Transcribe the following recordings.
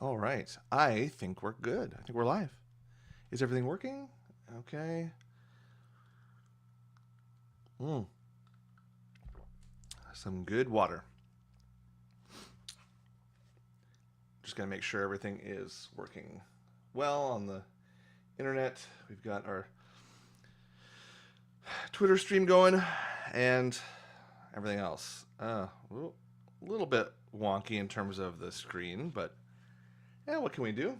All right. I think we're good. I think we're live. Is everything working? Okay. Mm. Some good water. Just going to make sure everything is working well on the internet. We've got our Twitter stream going and everything else. A little bit wonky in terms of the screen, but yeah, what can we do?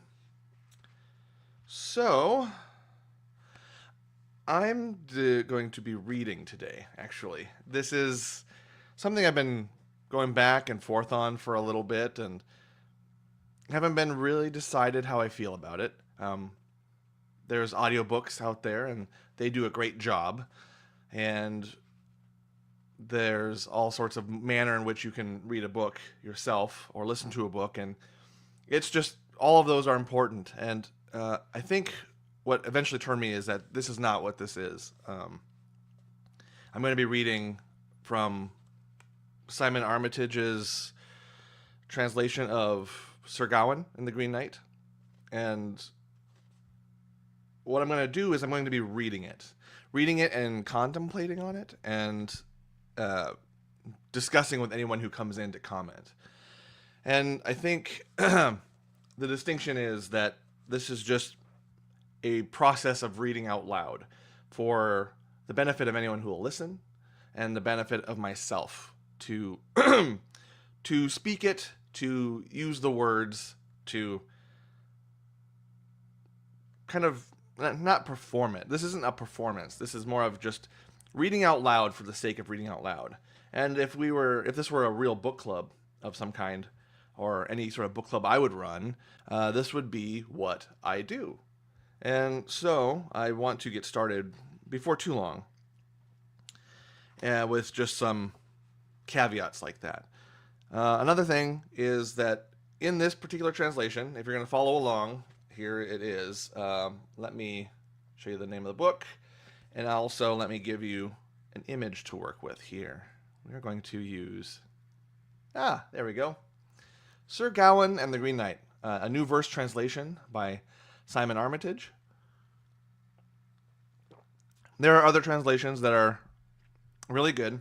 So, I'm going to be reading today, actually. This is something I've been going back and forth on for a little bit and haven't been really decided how I feel about it. There's audiobooks out there, and they do a great job. And there's all sorts of manner in which you can read a book yourself or listen to a book. And it's just, all of those are important. And I think what eventually turned me is that this is not what this is. I'm going to be reading from Simon Armitage's translation of Sir Gawain in The Green Knight. And what I'm going to do is I'm going to be reading it and contemplating on it and discussing with anyone who comes in to comment. And I think the distinction is that this is just a process of reading out loud for the benefit of anyone who will listen and the benefit of myself to to speak it, to use the words, to kind of not perform it. This isn't a performance. This is more of just reading out loud for the sake of reading out loud. And if this were a real book club of some kind, or any sort of book club I would run, this would be what I do. And so I want to get started before too long with just some caveats like that. Another thing is that in this particular translation, if you're going to follow along, here it is. Let me show you the name of the book, and also let me give you an image to work with here. We're going to use, there we go. Sir Gawain and the Green Knight, a new verse translation by Simon Armitage. There are other translations that are really good.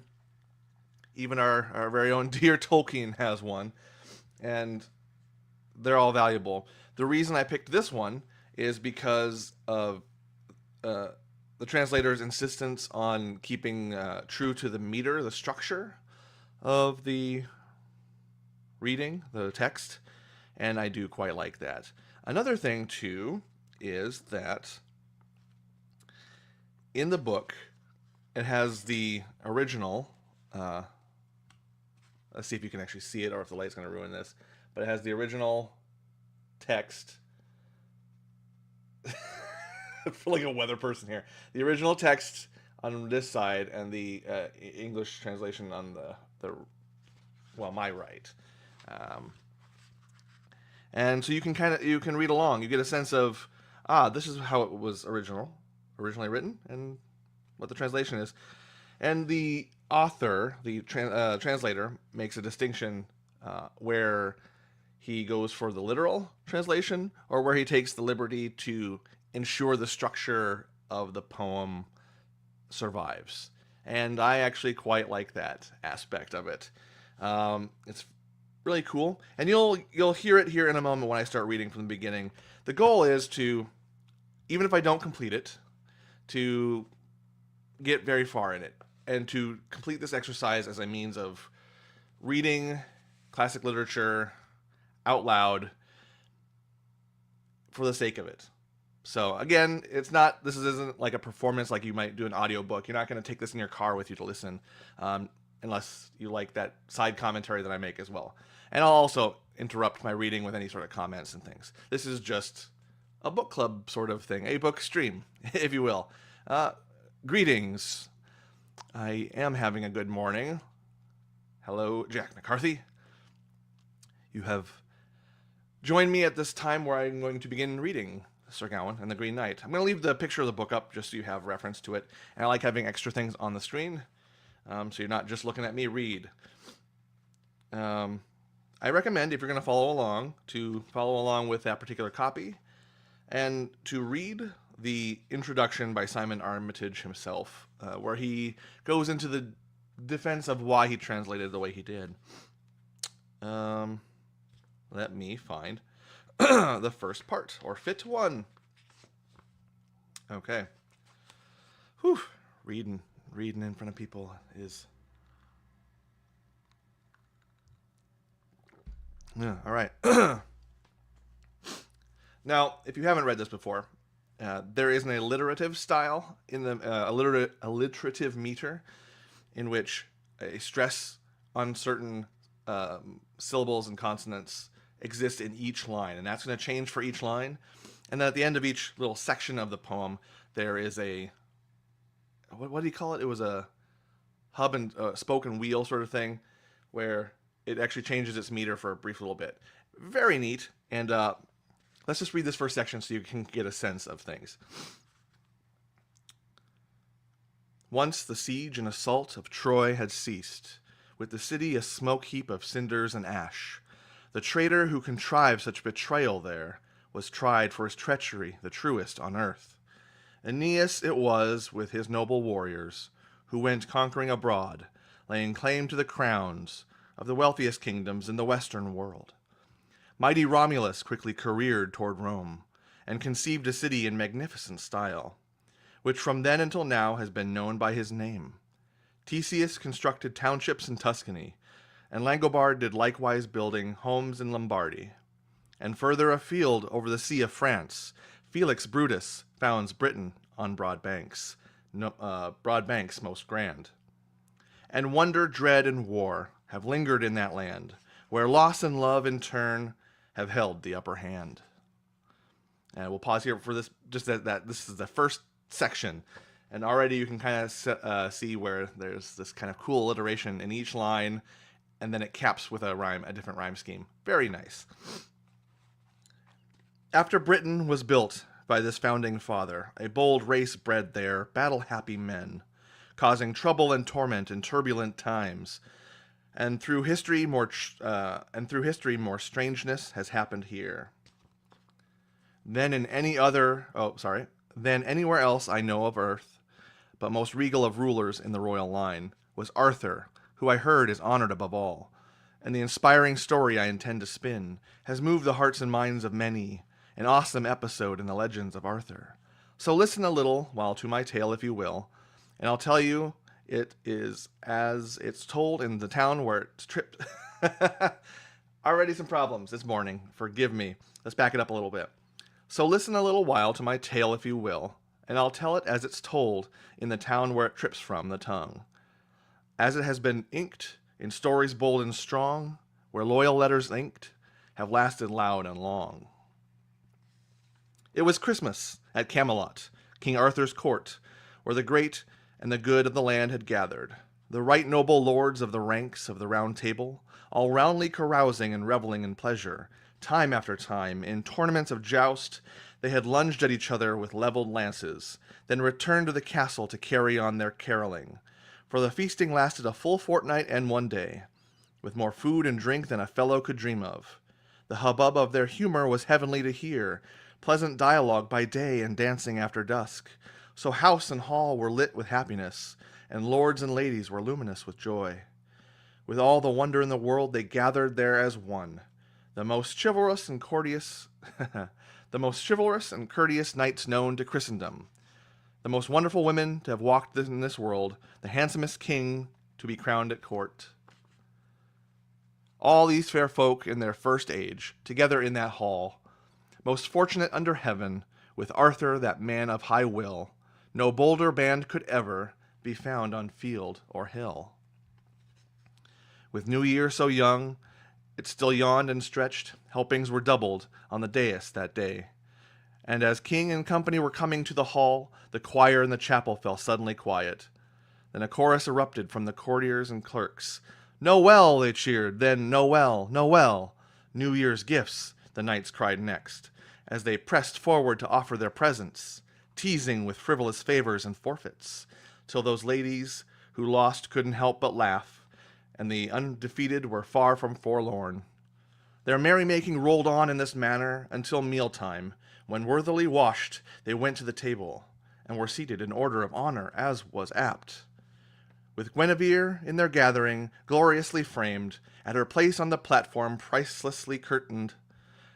Even our very own dear Tolkien has one, and they're all valuable. The reason I picked this one is because of the translator's insistence on keeping true to the meter, the structure of the reading, the text, and I do quite like that. Another thing, too, is that in the book, it has the original, let's see if you can actually see it or if the light's going to ruin this, but it has the original text. I feel like a weather person here. The original text on this side and the English translation on my right. And so you can read along. You get a sense of, this is how it was originally written, and what the translation is. And the author, the translator, makes a distinction where he goes for the literal translation or where he takes the liberty to ensure the structure of the poem survives. And I actually quite like that aspect of it. It's really cool, and you'll hear it here in a moment when I start reading from the beginning. The goal is to, even if I don't complete it, to get very far in it and to complete this exercise as a means of reading classic literature out loud for the sake of it. So again, this isn't like a performance like you might do an audiobook. You're not going to take this in your car with you to listen, unless you like that side commentary that I make as well. And I'll also interrupt my reading with any sort of comments and things. This is just a book club sort of thing, a book stream, if you will. Greetings. I am having a good morning. Hello, Jack McCarthy. You have joined me at this time where I'm going to begin reading Sir Gawain and the Green Knight. I'm going to leave the picture of the book up just so you have reference to it. And I like having extra things on the screen, so you're not just looking at me read. I recommend, if you're going to follow along, to follow along with that particular copy and to read the introduction by Simon Armitage himself, where he goes into the defense of why he translated the way he did. Let me find the first part, or fit one. Okay. Whew. Reading in front of people is... Yeah, all right. Now, if you haven't read this before, there is an alliterative style in the alliterative meter, in which a stress on certain syllables and consonants exists in each line, and that's going to change for each line. And then at the end of each little section of the poem, there is a what do you call it? It was a hub and spoke and wheel sort of thing, where it actually changes its meter for a brief little bit. Very neat. And let's just read this first section so you can get a sense of things. Once the siege and assault of Troy had ceased, with the city a smoke heap of cinders and ash. The traitor who contrived such betrayal there was tried for his treachery, the truest on earth. Aeneas it was, with his noble warriors, who went conquering abroad, laying claim to the crowns of the wealthiest kingdoms in the western world. Mighty Romulus quickly careered toward Rome, and conceived a city in magnificent style, which from then until now has been known by his name. Theseus constructed townships in Tuscany, and Langobard did likewise building homes in Lombardy. And further afield over the sea of France, Felix Brutus founds Britain on broad banks most grand. And wonder, dread, and war have lingered in that land, where loss and love in turn have held the upper hand. And we'll pause here for this, just that this is the first section. And already you can kind of see where there's this kind of cool alliteration in each line, and then it caps with a different rhyme scheme. Very nice. After Britain was built by this founding father, a bold race bred there, battle-happy men, causing trouble and torment in turbulent times. And through history more strangeness has happened here than anywhere else I know of earth. But most regal of rulers in the royal line was Arthur, who I heard is honored above all. And the inspiring story I intend to spin has moved the hearts and minds of many, an awesome episode in the legends of Arthur. So listen a little while to my tale, if you will, and I'll tell you it is as it's told in the town where it's tripped. Already some problems this morning. Forgive me. Let's back it up a little bit. So listen a little while to my tale, if you will, and I'll tell it as it's told in the town where it trips from the tongue. As it has been inked in stories bold and strong, where loyal letters inked have lasted loud and long. It was Christmas at Camelot, King Arthur's court, where the great and the good of the land had gathered, the right noble lords of the ranks of the Round Table, all roundly carousing and reveling in pleasure. Time after time, in tournaments of joust, they had lunged at each other with levelled lances, then returned to the castle to carry on their caroling. For the feasting lasted a full fortnight and one day, with more food and drink than a fellow could dream of. The hubbub of their humor was heavenly to hear, pleasant dialogue by day and dancing after dusk. So house and hall were lit with happiness, and lords and ladies were luminous with joy. With all the wonder in the world they gathered there as one, the most chivalrous and courteous knights known to Christendom, the most wonderful women to have walked in this world, the handsomest king to be crowned at court. All these fair folk in their first age, together in that hall, most fortunate under heaven, with Arthur, that man of high will, no bolder band could ever be found on field or hill. With New Year so young, it still yawned and stretched, helpings were doubled on the dais that day. And as king and company were coming to the hall, the choir in the chapel fell suddenly quiet. Then a chorus erupted from the courtiers and clerks. "Noel!" they cheered, then "Noel! Noel!" New Year's gifts, the knights cried next, as they pressed forward to offer their presents, teasing with frivolous favors and forfeits, till those ladies who lost couldn't help but laugh, and the undefeated were far from forlorn. Their merrymaking rolled on in this manner until mealtime, when worthily washed they went to the table, and were seated in order of honor as was apt, with Guinevere in their gathering, gloriously framed, at her place on the platform pricelessly curtained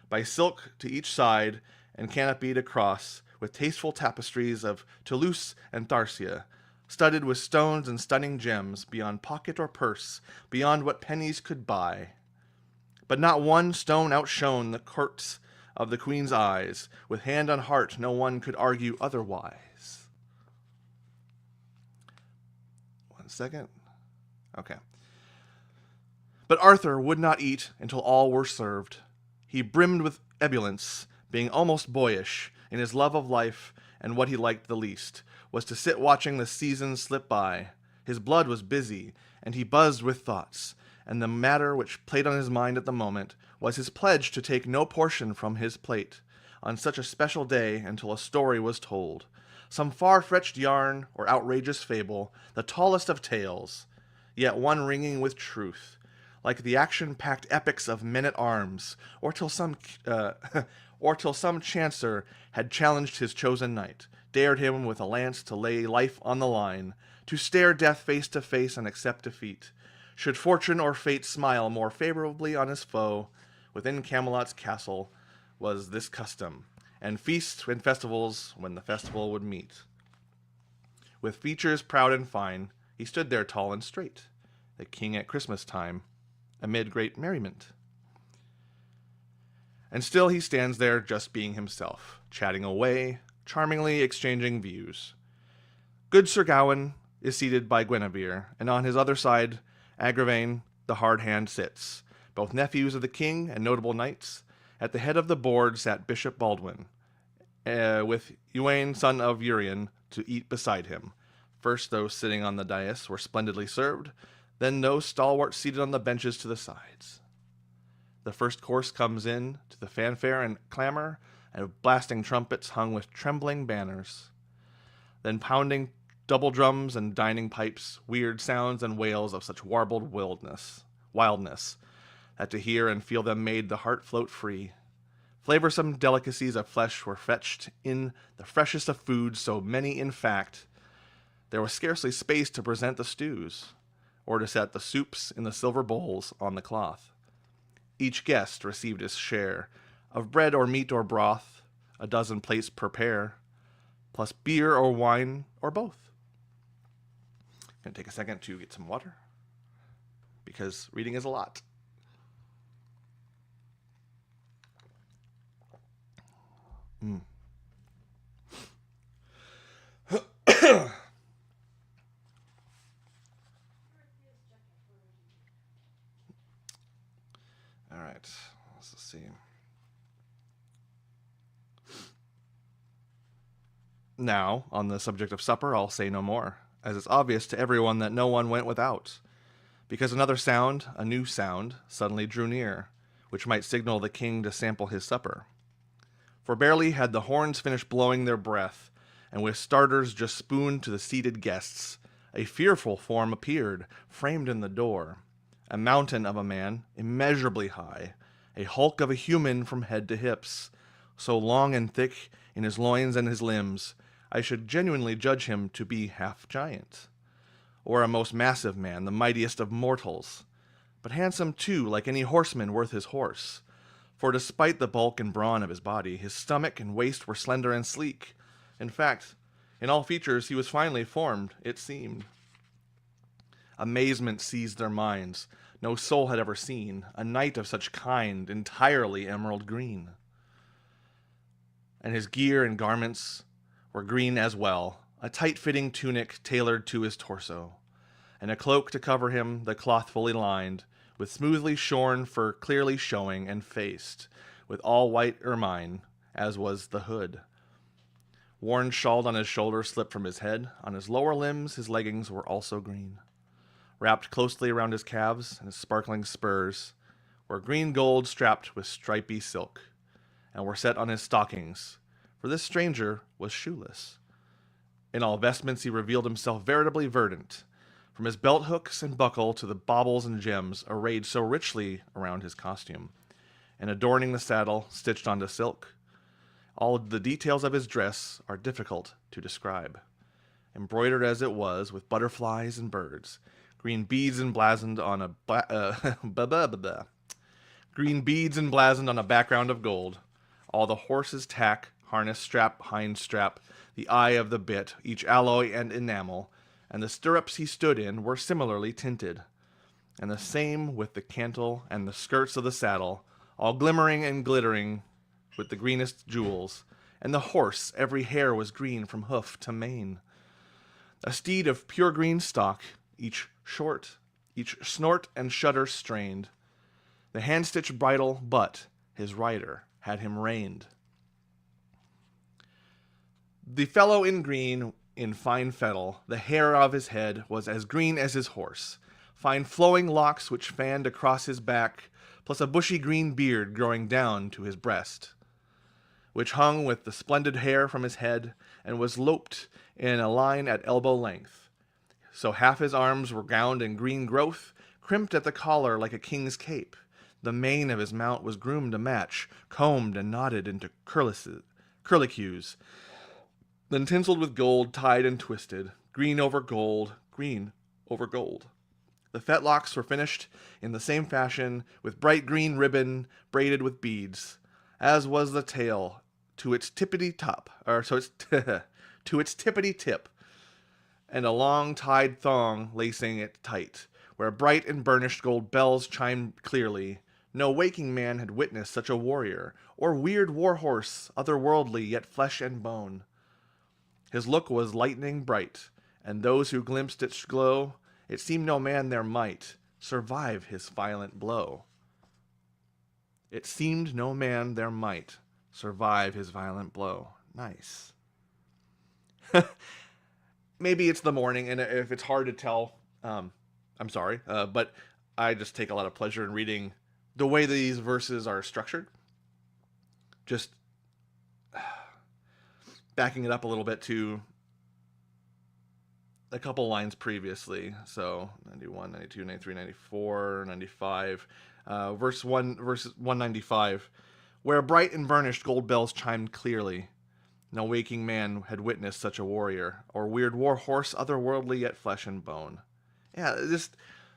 by silk to each side and canopied across with tasteful tapestries of Toulouse and Tharsia, studded with stones and stunning gems, beyond pocket or purse, beyond what pennies could buy. But not one stone outshone the courts of the queen's eyes. With hand on heart, no one could argue otherwise. One second. Okay. But Arthur would not eat until all were served. He brimmed with ebullience, being almost boyish in his love of life, and what he liked the least was to sit watching the seasons slip by. His blood was busy, and he buzzed with thoughts, and the matter which played on his mind at the moment was his pledge to take no portion from his plate on such a special day until a story was told, some far-fetched yarn or outrageous fable, the tallest of tales, yet one ringing with truth, like the action-packed epics of men-at-arms, or till some chancer had challenged his chosen knight, dared him with a lance to lay life on the line, to stare death face to face and accept defeat. Should fortune or fate smile more favorably on his foe, within Camelot's castle was this custom, and feasts and festivals when the festival would meet. With features proud and fine, he stood there tall and straight, the king at Christmas time, amid great merriment. And still he stands there just being himself, chatting away, charmingly exchanging views. Good Sir Gawain is seated by Guinevere, and on his other side Agravain, the hard hand, sits, both nephews of the king and notable knights. At the head of the board sat Bishop Baldwin, with Ewain, son of Urien, to eat beside him. First those sitting on the dais were splendidly served, then those stalwarts seated on the benches to the sides. The first course comes in to the fanfare and clamor, and blasting trumpets hung with trembling banners. Then pounding double drums and dining pipes, weird sounds and wails of such warbled wildness, that to hear and feel them made the heart float free. Flavorsome delicacies of flesh were fetched in the freshest of foods, so many, in fact, there was scarcely space to present the stews, or to set the soups in the silver bowls on the cloth. Each guest received his share of bread or meat or broth, a dozen plates per pair, plus beer or wine or both. I'm going to take a second to get some water, because reading is a lot. All right, let's see. Now, on the subject of supper, I'll say no more, as it's obvious to everyone that no one went without, because another sound, a new sound, suddenly drew near, which might signal the king to sample his supper. For barely had the horns finished blowing their breath, and with starters just spooned to the seated guests, a fearful form appeared, framed in the door, a mountain of a man, immeasurably high, a hulk of a human from head to hips, so long and thick in his loins and his limbs, I should genuinely judge him to be half giant, or a most massive man, the mightiest of mortals, but handsome too, like any horseman worth his horse. For despite the bulk and brawn of his body, his stomach and waist were slender and sleek. In fact, in all features he was finely formed, it seemed. Amazement seized their minds. No soul had ever seen a knight of such kind, entirely emerald green. And his gear and garments were green as well, a tight-fitting tunic tailored to his torso, and a cloak to cover him, the cloth fully lined, with smoothly shorn fur clearly showing, and faced with all white ermine, as was the hood. Worn shawl on his shoulder slipped from his head. On his lower limbs his leggings were also green. Wrapped closely around his calves and his sparkling spurs were green gold strapped with stripy silk, and were set on his stockings, for this stranger was shoeless. In all vestments he revealed himself veritably verdant, from his belt hooks and buckle to the baubles and gems arrayed so richly around his costume. and adorning the saddle, stitched onto silk. All the details of his dress are difficult to describe. Embroidered as it was with butterflies and birds, green beads emblazoned on a green beads emblazoned on a background of gold. All the horse's tack, harness strap, hind strap, the eye of the bit, each alloy and enamel, and the stirrups he stood in were similarly tinted. And the same with the cantle and the skirts of the saddle, all glimmering and glittering with the greenest jewels, and the horse, every hair was green from hoof to mane. A steed of pure green stock, each snort and shudder strained. The hand-stitched bridle, but his rider had him reined. The fellow in green, in fine fettle, the hair of his head was as green as his horse, fine flowing locks which fanned across his back, plus a bushy green beard growing down to his breast, which hung with the splendid hair from his head, and was loped in a line at elbow length. So half his arms were gowned in green growth, crimped at the collar like a king's cape. The mane of his mount was groomed to match, combed and knotted into curlicues, then tinseled with gold, tied and twisted, green over gold. The fetlocks were finished in the same fashion, with bright green ribbon braided with beads, as was the tail to its tippity tip, and a long tied thong lacing it tight, where bright and burnished gold bells chimed clearly. No waking man had witnessed such a warrior, or weird war horse, otherworldly yet flesh and bone. His look was lightning bright, and those who glimpsed its glow, it seemed no man there might survive his violent blow. It seemed no man there might survive his violent blow. Nice. Maybe it's the morning, and if it's hard to tell, I'm sorry, but I just take a lot of pleasure in reading the way these verses are structured. Just backing it up a little bit to a couple lines previously. So 91, 92, 93, 94, 95. Verse 195. Where bright and burnished gold bells chimed clearly. No waking man had witnessed such a warrior, or weird war horse, otherworldly yet flesh and bone. Yeah,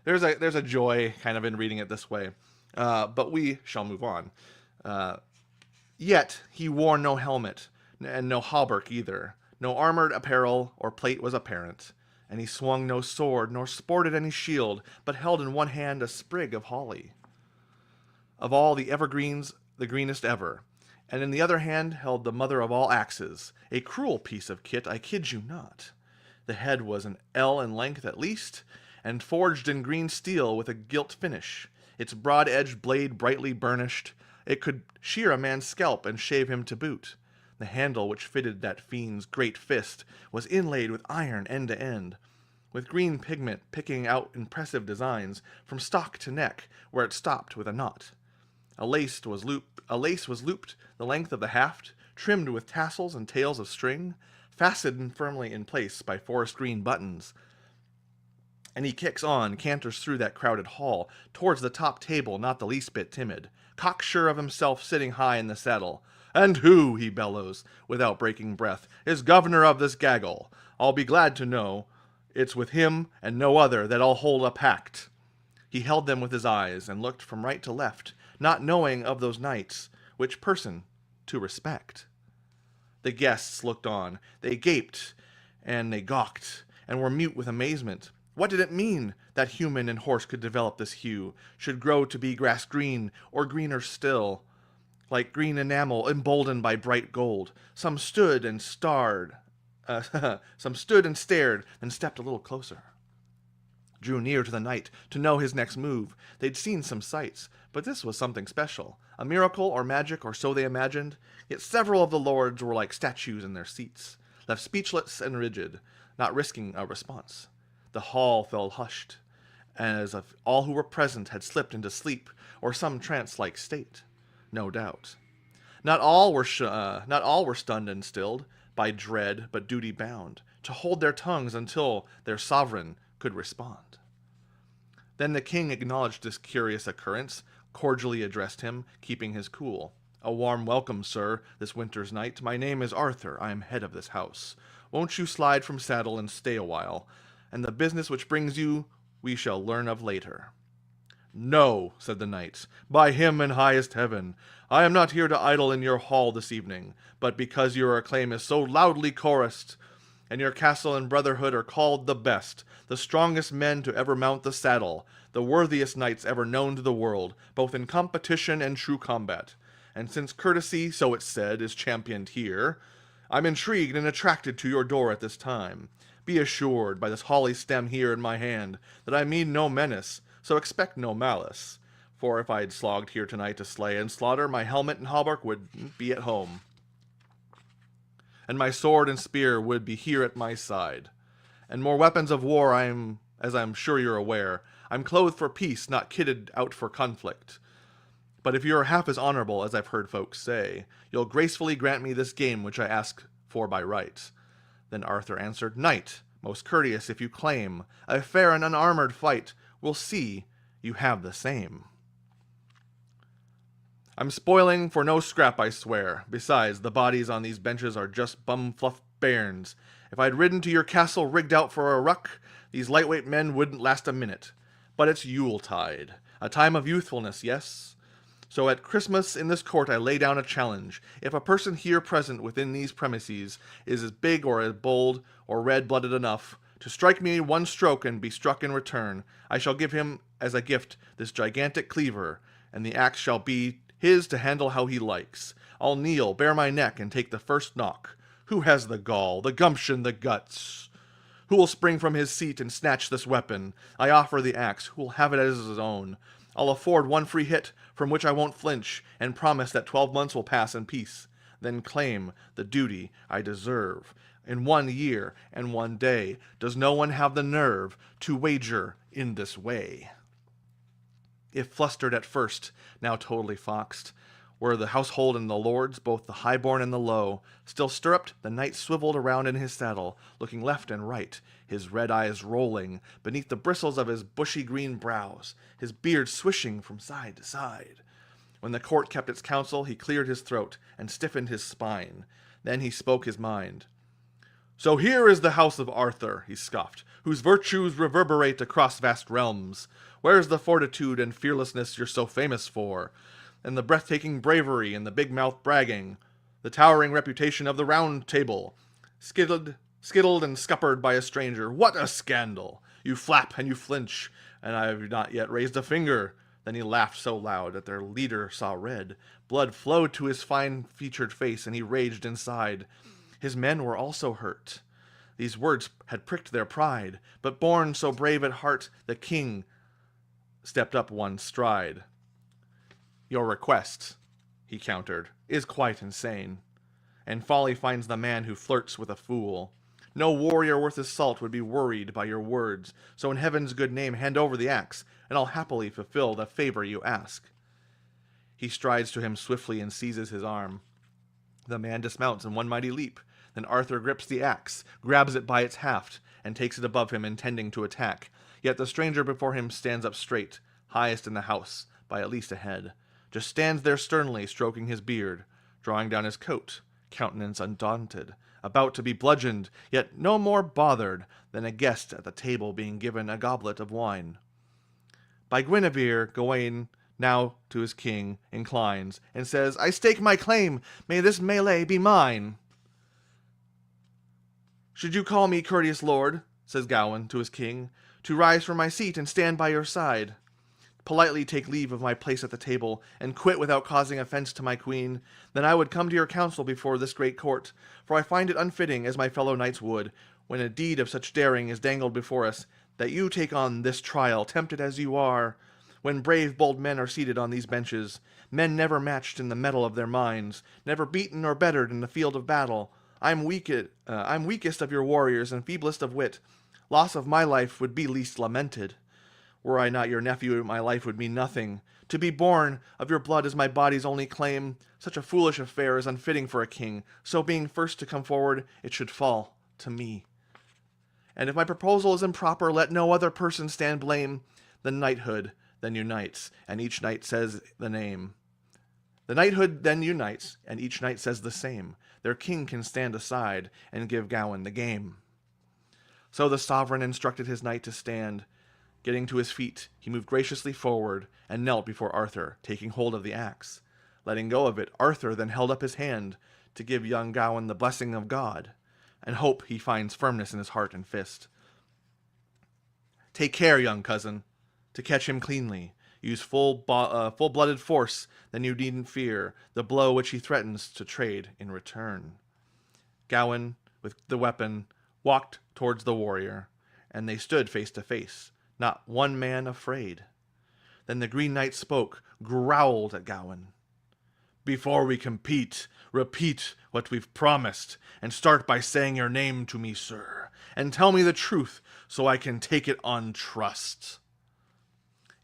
there's a joy kind of in reading it this way. But we shall move on. Yet he wore no helmet, and no hauberk either. No armored apparel or plate was apparent. And he swung no sword, nor sported any shield, but held in one hand a sprig of holly, of all the evergreens the greenest ever, and in the other hand held the mother of all axes, a cruel piece of kit, I kid you not. The head was an ell in length at least, and forged in green steel with a gilt finish, its broad-edged blade brightly burnished. It could shear a man's scalp and shave him to boot. The handle which fitted that fiend's great fist was inlaid with iron end to end, with green pigment picking out impressive designs from stock to neck, where it stopped with a knot. A lace was looped the length of the haft, trimmed with tassels and tails of string, fastened firmly in place by forest green buttons. And he canters through that crowded hall, towards the top table, not the least bit timid, cocksure of himself sitting high in the saddle. And who, he bellows, without breaking breath, is governor of this gaggle? I'll be glad to know it's with him and no other that I'll hold a pact. He held them with his eyes, and looked from right to left, not knowing of those knights which person to respect. The guests looked on, they gaped, and they gawked, and were mute with amazement. What did it mean that human and horse could develop this hue, should grow to be grass green, or greener still, like green enamel emboldened by bright gold? Some stood and stared, then stepped a little closer, drew near to the knight to know his next move. They'd seen some sights, but this was something special, a miracle or magic, or so they imagined. Yet several of the lords were like statues in their seats, left speechless and rigid, not risking a response. The hall fell hushed, as if all who were present had slipped into sleep or some trance-like state. No doubt. Not all were stunned and stilled by dread, but duty bound to hold their tongues until their sovereign could respond. Then the king acknowledged this curious occurrence, cordially addressed him, keeping his cool. "A warm welcome, sir, this winter's night. My name is Arthur. I am head of this house. Won't you slide from saddle and stay a while? And the business which brings you we shall learn of later." "No," said the knight, "by him in highest heaven. I am not here to idle in your hall this evening, but because your acclaim is so loudly chorused, and your castle and brotherhood are called the best, the strongest men to ever mount the saddle, the worthiest knights ever known to the world, both in competition and true combat. And since courtesy, so it's said, is championed here, I'm intrigued and attracted to your door at this time. Be assured, by this holly stem here in my hand, that I mean no menace, so expect no malice. For if I'd slogged here tonight to slay and slaughter, my helmet and hauberk would be at home, and my sword and spear would be here at my side. And more weapons of war as I'm sure you're aware. I'm clothed for peace, not kitted out for conflict. But if you're half as honorable as I've heard folks say, you'll gracefully grant me this game which I ask for by right." Then Arthur answered, "Knight, most courteous if you claim a fair and unarmored fight, we'll see you have the same. I'm spoiling for no scrap, I swear. Besides, the bodies on these benches are just bum-fluffed bairns. If I'd ridden to your castle rigged out for a ruck, these lightweight men wouldn't last a minute. But it's Yuletide, a time of youthfulness, yes? So at Christmas in this court I lay down a challenge. If a person here present within these premises is as big or as bold or red-blooded enough to strike me one stroke and be struck in return, I shall give him as a gift this gigantic cleaver, and the axe shall be his to handle how he likes. I'll kneel, bare my neck, and take the first knock. Who has the gall, the gumption, the guts? Who will spring from his seat and snatch this weapon? I offer the axe. Who will have it as his own? I'll afford one free hit, from which I won't flinch, and promise that 12 months will pass in peace. Then claim the duty I deserve. In 1 year and 1 day, does no one have the nerve to wager in this way? If flustered at first, now totally foxed, were the household and the lords, both the high-born and the low, still stirruped, the knight swiveled around in his saddle, looking left and right, his red eyes rolling beneath the bristles of his bushy green brows, his beard swishing from side to side. When the court kept its counsel, he cleared his throat and stiffened his spine. Then he spoke his mind. "So here is the house of Arthur," he scoffed, "whose virtues reverberate across vast realms. Where's the fortitude and fearlessness you're so famous for? And the breathtaking bravery and the big-mouth bragging? The towering reputation of the Round Table? Skittled and scuppered by a stranger. What a scandal! You flap and you flinch, and I've not yet raised a finger." Then he laughed so loud that their leader saw red. Blood flowed to his fine-featured face, and he raged inside. His men were also hurt. These words had pricked their pride, but born so brave at heart, the king stepped up one stride. "Your request," he countered, "is quite insane, and folly finds the man who flirts with a fool. No warrior worth his salt would be worried by your words, so in heaven's good name hand over the axe, and I'll happily fulfill the favor you ask." He strides to him swiftly and seizes his arm. The man dismounts in one mighty leap. Then Arthur grips the axe, grabs it by its haft, and takes it above him, intending to attack. Yet the stranger before him stands up straight, highest in the house, by at least a head. Just stands there sternly, stroking his beard, drawing down his coat, countenance undaunted, about to be bludgeoned, yet no more bothered than a guest at the table being given a goblet of wine. By Guinevere, Gawain now to his king inclines, and says, "I stake my claim, may this melee be mine." "Should you call me courteous lord," says Gawain to his king, "to rise from my seat and stand by your side, politely take leave of my place at the table, and quit without causing offense to my queen, then I would come to your counsel before this great court, for I find it unfitting, as my fellow knights would, when a deed of such daring is dangled before us, that you take on this trial, tempted as you are, when brave, bold men are seated on these benches, men never matched in the mettle of their minds, never beaten or bettered in the field of battle. I'm weakest of your warriors and feeblest of wit. Loss of my life would be least lamented. Were I not your nephew, my life would mean nothing. To be born of your blood is my body's only claim. Such a foolish affair is unfitting for a king, so being first to come forward, it should fall to me. And if my proposal is improper, let no other person stand blame. The knighthood, then unites, and each knight says the name. The knighthood then unites, and each knight says the same. Their king can stand aside and give Gawain the game. So the sovereign instructed his knight to stand. Getting to his feet, he moved graciously forward and knelt before Arthur, taking hold of the axe. Letting go of it, Arthur then held up his hand to give young Gawain the blessing of God, and hope he finds firmness in his heart and fist. Take care, young cousin, to catch him cleanly. Use full-blooded force, then you needn't fear the blow which he threatens to trade in return. Gawain, with the weapon, walked towards the warrior, and they stood face to face, not one man afraid. Then the Green Knight spoke, growled at Gawain. Before we compete, repeat what we've promised, and start by saying your name to me, sir, and tell me the truth, so I can take it on trust.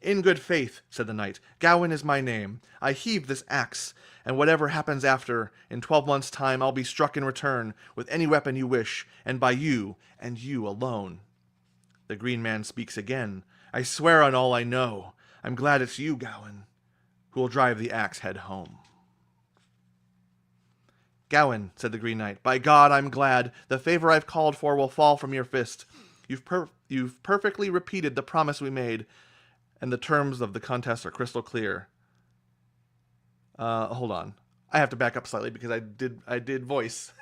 In good faith, said the knight, Gawain is my name. I heave this axe, and whatever happens after, in 12 months' time I'll be struck in return with any weapon you wish, and by you, and you alone. The Green Man speaks again. I swear on all I know. I'm glad it's you, Gawain, who will drive the axe head home. Gawain, said the Green Knight, by God, I'm glad. The favor I've called for will fall from your fist. You've perfectly repeated the promise we made, and the terms of the contest are crystal clear. Hold on. I have to back up slightly because I did voice.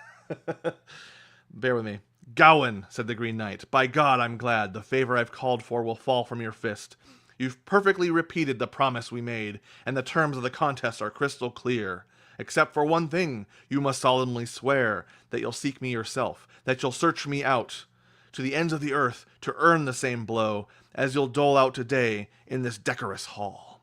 Bear with me. Gawain, said the Green Knight, by God, I'm glad. The favor I've called for will fall from your fist. You've perfectly repeated the promise we made, and the terms of the contest are crystal clear. Except for one thing, you must solemnly swear that you'll seek me yourself, that you'll search me out to the ends of the earth to earn the same blow as you'll dole out today in this decorous hall.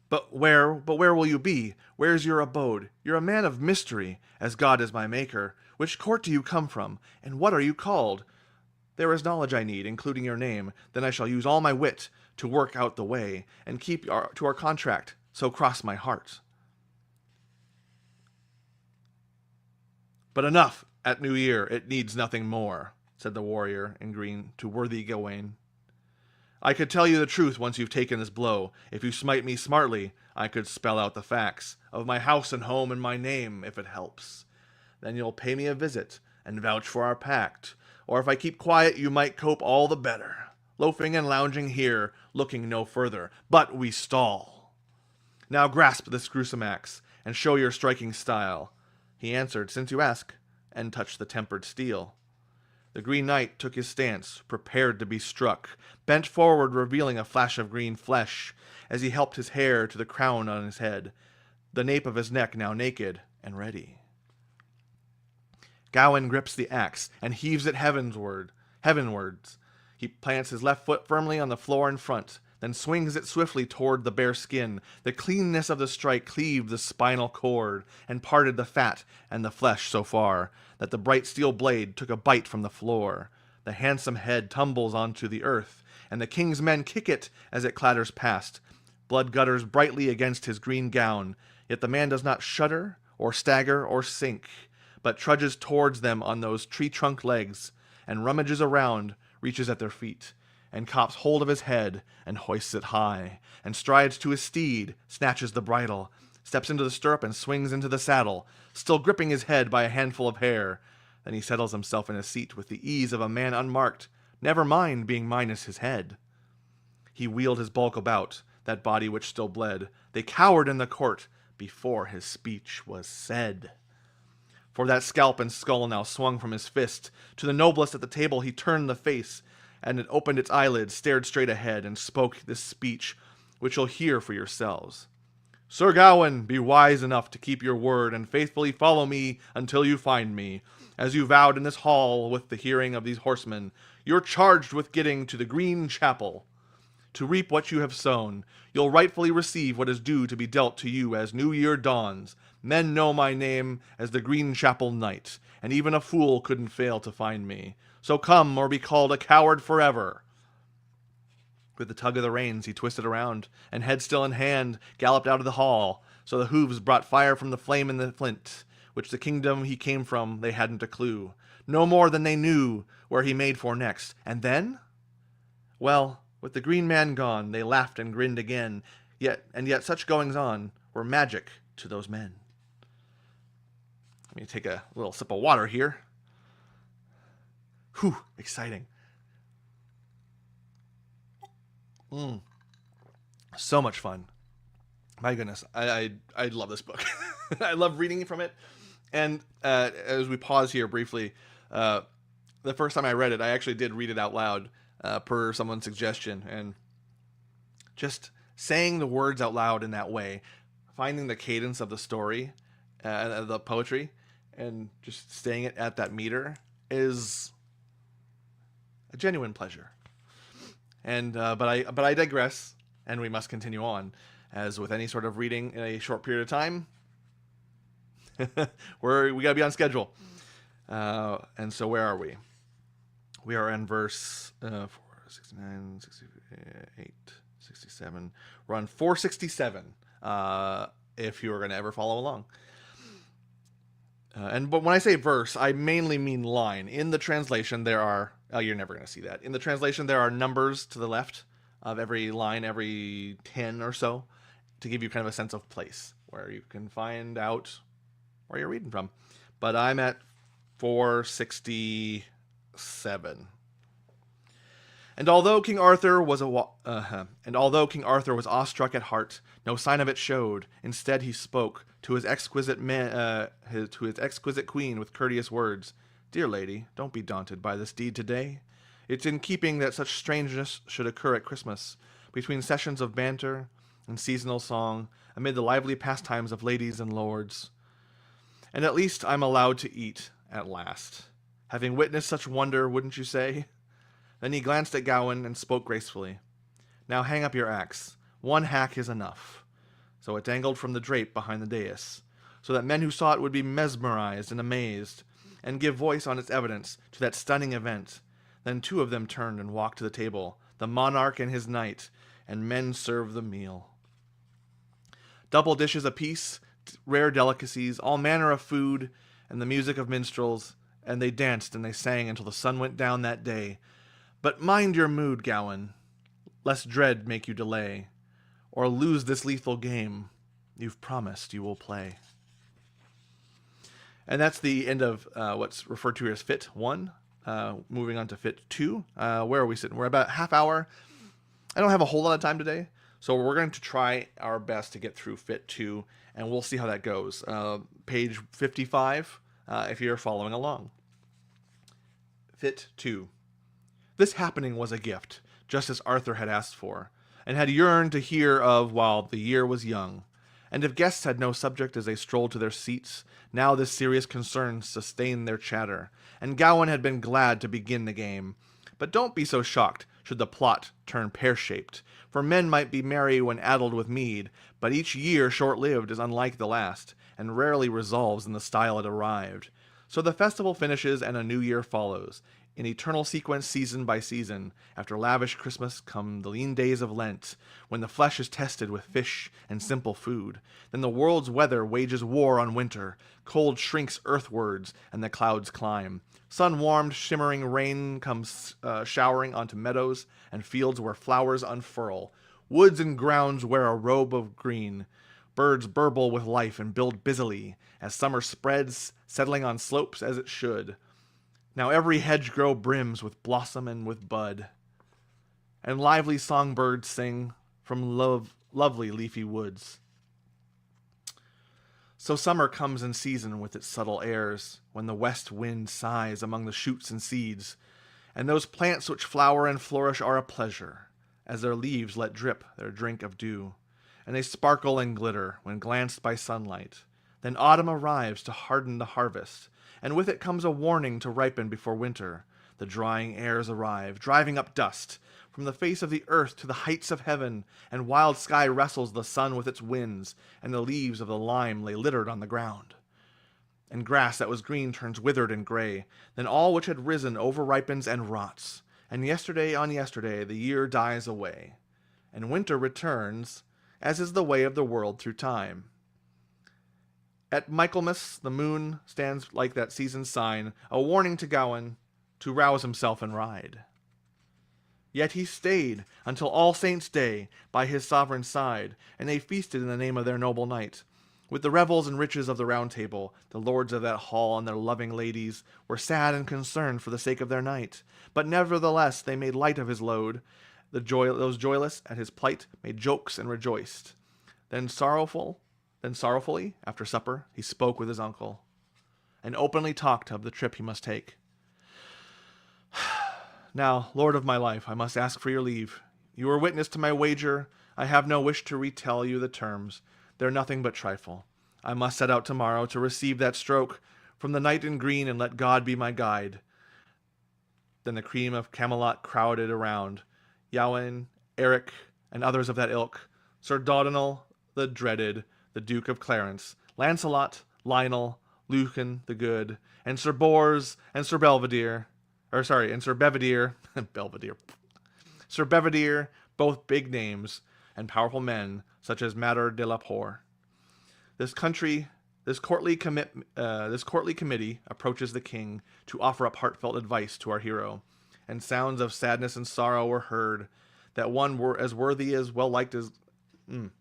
But where will you be? Where's your abode? You're a man of mystery, as God is my maker. Which court do you come from, and what are you called? There is knowledge I need, including your name. Then I shall use all my wit to work out the way, and keep to our contract, so cross my heart. But enough, at New Year, it needs nothing more, said the warrior in green to worthy Gawain. I could tell you the truth once you've taken this blow. If you smite me smartly, I could spell out the facts of my house and home and my name, if it helps. Then you'll pay me a visit and vouch for our pact, or if I keep quiet, you might cope all the better, loafing and lounging here, looking no further. But we stall. Now grasp this gruesome axe, and show your striking style. He answered, since you ask, and touched the tempered steel. The Green Knight took his stance, prepared to be struck, bent forward, revealing a flash of green flesh, as he helped his hair to the crown on his head, the nape of his neck now naked and ready. Gawain grips the axe and heaves it heavenwards. He plants his left foot firmly on the floor in front, then swings it swiftly toward the bare skin. The cleanness of the strike cleaved the spinal cord and parted the fat and the flesh so far that the bright steel blade took a bite from the floor. The handsome head tumbles onto the earth, and the king's men kick it as it clatters past. Blood gutters brightly against his green gown, yet the man does not shudder or stagger or sink, but trudges towards them on those tree-trunk legs, and rummages around, reaches at their feet, and cops hold of his head, and hoists it high, and strides to his steed, snatches the bridle, steps into the stirrup and swings into the saddle, still gripping his head by a handful of hair. Then he settles himself in his seat with the ease of a man unmarked, never mind being minus his head. He wheeled his bulk about, that body which still bled. They cowered in the court before his speech was said. For that scalp and skull now swung from his fist. To the noblest at the table he turned the face, and it opened its eyelids, stared straight ahead, and spoke this speech, which you'll hear for yourselves. Sir Gawain, be wise enough to keep your word, and faithfully follow me until you find me. As you vowed in this hall with the hearing of these horsemen, you're charged with getting to the Green Chapel. To reap what you have sown, you'll rightfully receive what is due to be dealt to you as New Year dawns. Men know my name as the Green Chapel Knight, and even a fool couldn't fail to find me. So come, or be called a coward forever. With the tug of the reins he twisted around, and head still in hand, galloped out of the hall, so the hooves brought fire from the flame in the flint, which the kingdom he came from they hadn't a clue. No more than they knew where he made for next. And then? Well, With the green man gone, they laughed and grinned again, yet such goings on were magic to those men. Let me take a little sip of water here. Whew, exciting. So much fun. My goodness, I love this book. I love reading from it. And as we pause here briefly, the first time I read it, I actually did read it out loud per someone's suggestion. And just saying the words out loud in that way, finding the cadence of the story, the poetry, and just staying it at that meter is a genuine pleasure. And but I digress, and we must continue on. As with any sort of reading in a short period of time, we gotta be on schedule. And so where are we? We are in verse 4, 69, 68, 67. We're on 467. If you are going to ever follow along. But when I say verse, I mainly mean line. In the translation, there are... Oh, you're never going to see that. In the translation, there are numbers to the left of every line, every 10 or so, to give you kind of a sense of place, where you can find out where you're reading from. But I'm at 467. And although King Arthur was awestruck at heart, no sign of it showed. Instead, he spoke to his exquisite queen with courteous words. "Dear lady, don't be daunted by this deed today. It's in keeping that such strangeness should occur at Christmas, between sessions of banter and seasonal song, amid the lively pastimes of ladies and lords. And at least I'm allowed to eat at last. Having witnessed such wonder, wouldn't you say?" Then he glanced at Gawain and spoke gracefully. "Now hang up your axe. One hack is enough." So it dangled from the drape behind the dais, so that men who saw it would be mesmerized and amazed, and give voice on its evidence to that stunning event. Then two of them turned and walked to the table, the monarch and his knight, and men served the meal. Double dishes apiece, rare delicacies, all manner of food, and the music of minstrels, and they danced and they sang until the sun went down that day. But mind your mood, Gawain, lest dread make you delay, or lose this lethal game you've promised you will play. And that's the end of what's referred to as Fit 1. Moving on to Fit 2. Where are we sitting? We're about half hour. I don't have a whole lot of time today, so we're going to try our best to get through Fit 2, and we'll see how that goes. Page 55, if you're following along. Fit 2. This happening was a gift, just as Arthur had asked for, and had yearned to hear of while the year was young. And if guests had no subject as they strolled to their seats, now this serious concern sustained their chatter, and Gawain had been glad to begin the game. But don't be so shocked should the plot turn pear-shaped, for men might be merry when addled with mead, but each year short-lived is unlike the last, and rarely resolves in the style it arrived. So the festival finishes and a new year follows, in eternal sequence season by season. After lavish Christmas come the lean days of Lent, when the flesh is tested with fish and simple food. Then the world's weather wages war on winter, cold shrinks earthwards, and the clouds climb. Sun-warmed, shimmering rain comes showering onto meadows and fields where flowers unfurl. Woods and grounds wear a robe of green. Birds burble with life and build busily, as summer spreads, settling on slopes as it should. Now every hedgerow brims with blossom and with bud, and lively songbirds sing from lovely leafy woods. So summer comes in season with its subtle airs, when the west wind sighs among the shoots and seeds, and those plants which flower and flourish are a pleasure, as their leaves let drip their drink of dew, and they sparkle and glitter when glanced by sunlight. Then autumn arrives to harden the harvest, and with it comes a warning to ripen before winter. The drying airs arrive, driving up dust from the face of the earth to the heights of heaven, and wild sky wrestles the sun with its winds, and the leaves of the lime lay littered on the ground. And grass that was green turns withered and gray, then all which had risen over-ripens and rots, and yesterday on yesterday the year dies away, and winter returns, as is the way of the world through time. At Michaelmas the moon stands like that season's sign, a warning to Gawain to rouse himself and ride. Yet he stayed until All Saints' Day by his sovereign's side, and they feasted in the name of their noble knight. With the revels and riches of the Round Table, the lords of that hall and their loving ladies were sad and concerned for the sake of their knight, but nevertheless they made light of his load. Those joyless at his plight made jokes and rejoiced. Then sorrowfully, after supper, he spoke with his uncle, and openly talked of the trip he must take. Now, lord of my life, I must ask for your leave. You were witness to my wager. I have no wish to retell you the terms. They're nothing but trifle. I must set out tomorrow to receive that stroke from the knight in green, and let God be my guide. Then the cream of Camelot crowded around. Gawain, Eric, and others of that ilk, Sir Dodinal the dreaded, the Duke of Clarence, Lancelot, Lionel, Lucan the Good, and Sir Bors, and Sir Belvedere, Belvedere, Sir Bedivere, both big names, and powerful men, such as Matter de la Poer. This courtly committee approaches the king to offer up heartfelt advice to our hero, and sounds of sadness and sorrow were heard, that one were as worthy as well liked as... And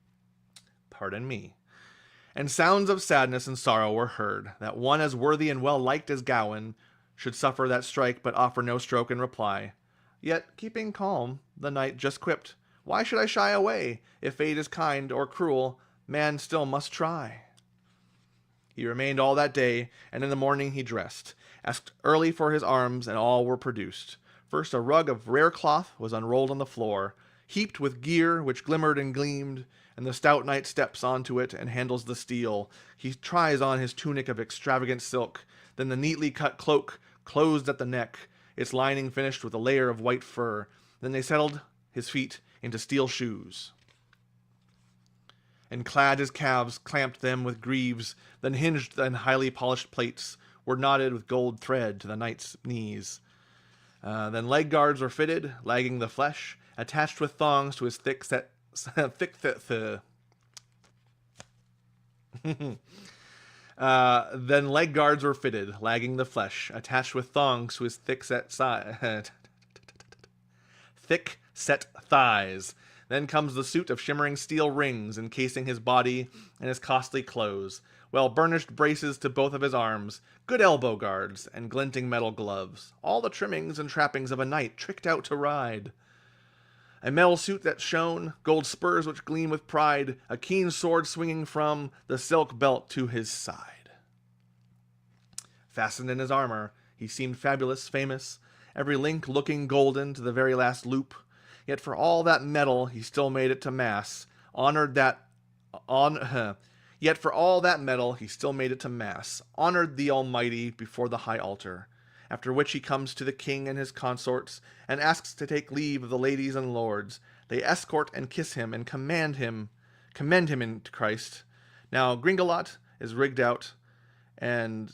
sounds of sadness and sorrow were heard, that one as worthy and well liked as Gawain should suffer that strike, but offer no stroke in reply. Yet, keeping calm, the knight just quipped, "Why should I shy away? If fate is kind or cruel, man still must try." He remained all that day, and in the morning he dressed, asked early for his arms, and all were produced. First a rug of rare cloth was unrolled on the floor, heaped with gear which glimmered and gleamed, and the stout knight steps onto it and handles the steel. He tries on his tunic of extravagant silk, then the neatly cut cloak closed at the neck, its lining finished with a layer of white fur. Then they settled his feet into steel shoes, and clad his calves, clamped them with greaves, then hinged and highly polished plates were knotted with gold thread to the knight's knees. Then leg guards were fitted, lagging the flesh, attached with thongs to his then leg guards were fitted, lagging the flesh, attached with thongs to his thick-set thighs. Then comes the suit of shimmering steel rings encasing his body and his costly clothes, well-burnished braces to both of his arms, good elbow guards, and glinting metal gloves, all the trimmings and trappings of a knight tricked out to ride. A metal suit that shone, gold spurs which gleam with pride, a keen sword swinging from the silk belt to his side. Fastened in his armor, he seemed fabulous, famous, every link looking golden to the very last loop. Yet for all that metal, he still made it to mass, honored the Almighty before the high altar. After which he comes to the king and his consorts, and asks to take leave of the ladies and lords. They escort and kiss him, and commend him into Christ. Now Gringolet is rigged out, and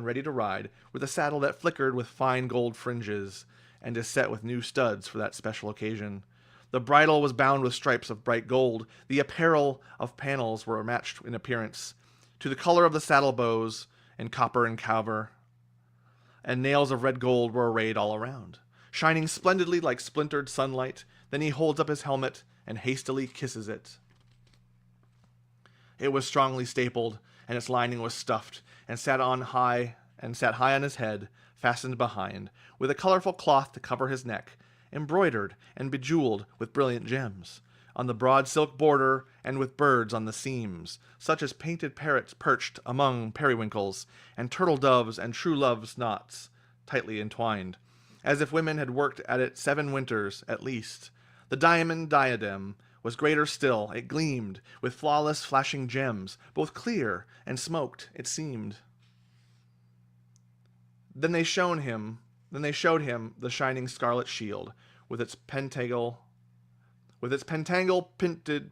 ready to ride, with a saddle that flickered with fine gold fringes, and is set with new studs for that special occasion. The bridle was bound with stripes of bright gold. The apparel of panels were matched in appearance to the color of the saddle bows, and copper and cover, and nails of red gold were arrayed all around, shining splendidly like splintered sunlight. Then he holds up his helmet and hastily kisses it. It was strongly stapled, and its lining was stuffed, and sat high on his head, fastened behind, with a colorful cloth to cover his neck, embroidered and bejeweled with brilliant gems, on the broad silk border, and with birds on the seams, such as painted parrots perched among periwinkles, and turtle doves and true love's knots, tightly entwined, as if women had worked at it 7 winters at least. The diamond diadem was greater still. It gleamed with flawless flashing gems, both clear and smoked, it seemed. Then they showed him the shining scarlet shield, with its pentangle pinted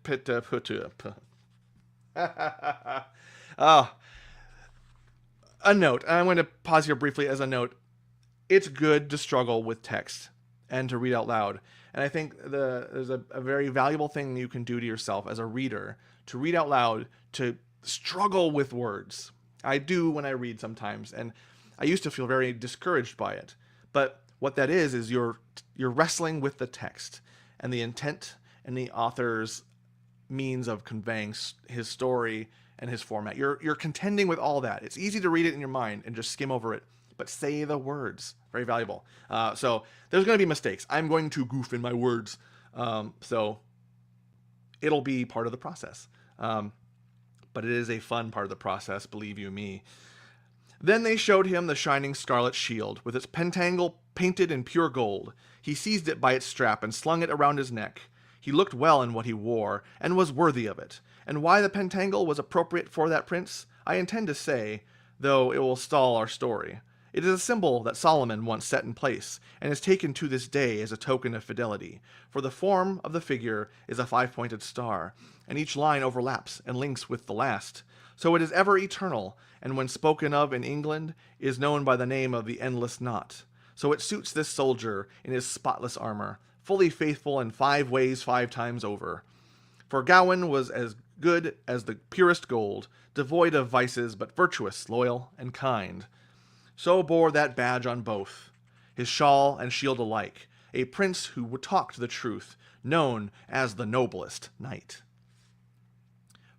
a note. I'm going to pause here briefly as a note. It's good to struggle with text and to read out loud. And I think there's a very valuable thing you can do to yourself as a reader, to read out loud, to struggle with words. I do when I read sometimes, and I used to feel very discouraged by it. But what that is you're wrestling with the text and the intent and the author's means of conveying his story and his format. You're contending with all that. It's easy to read it in your mind and just skim over it, but say the words. Very valuable. So there's going to be mistakes. I'm going to goof in my words. So it'll be part of the process. But it is a fun part of the process, believe you me. Then they showed him the shining scarlet shield, with its pentangle painted in pure gold. He seized it by its strap and slung it around his neck. He looked well in what he wore, and was worthy of it. And why the pentangle was appropriate for that prince, I intend to say, though it will stall our story. It is a symbol that Solomon once set in place, and is taken to this day as a token of fidelity, for the form of the figure is a 5-pointed star, and each line overlaps and links with the last. So it is ever eternal, and when spoken of in England, is known by the name of the Endless Knot. So it suits this soldier in his spotless armor, fully faithful in 5 ways 5 times over. For Gawain was as good as the purest gold, devoid of vices, but virtuous, loyal, and kind. So bore that badge on both, his shawl and shield alike, a prince who would talk the truth, known as the noblest knight.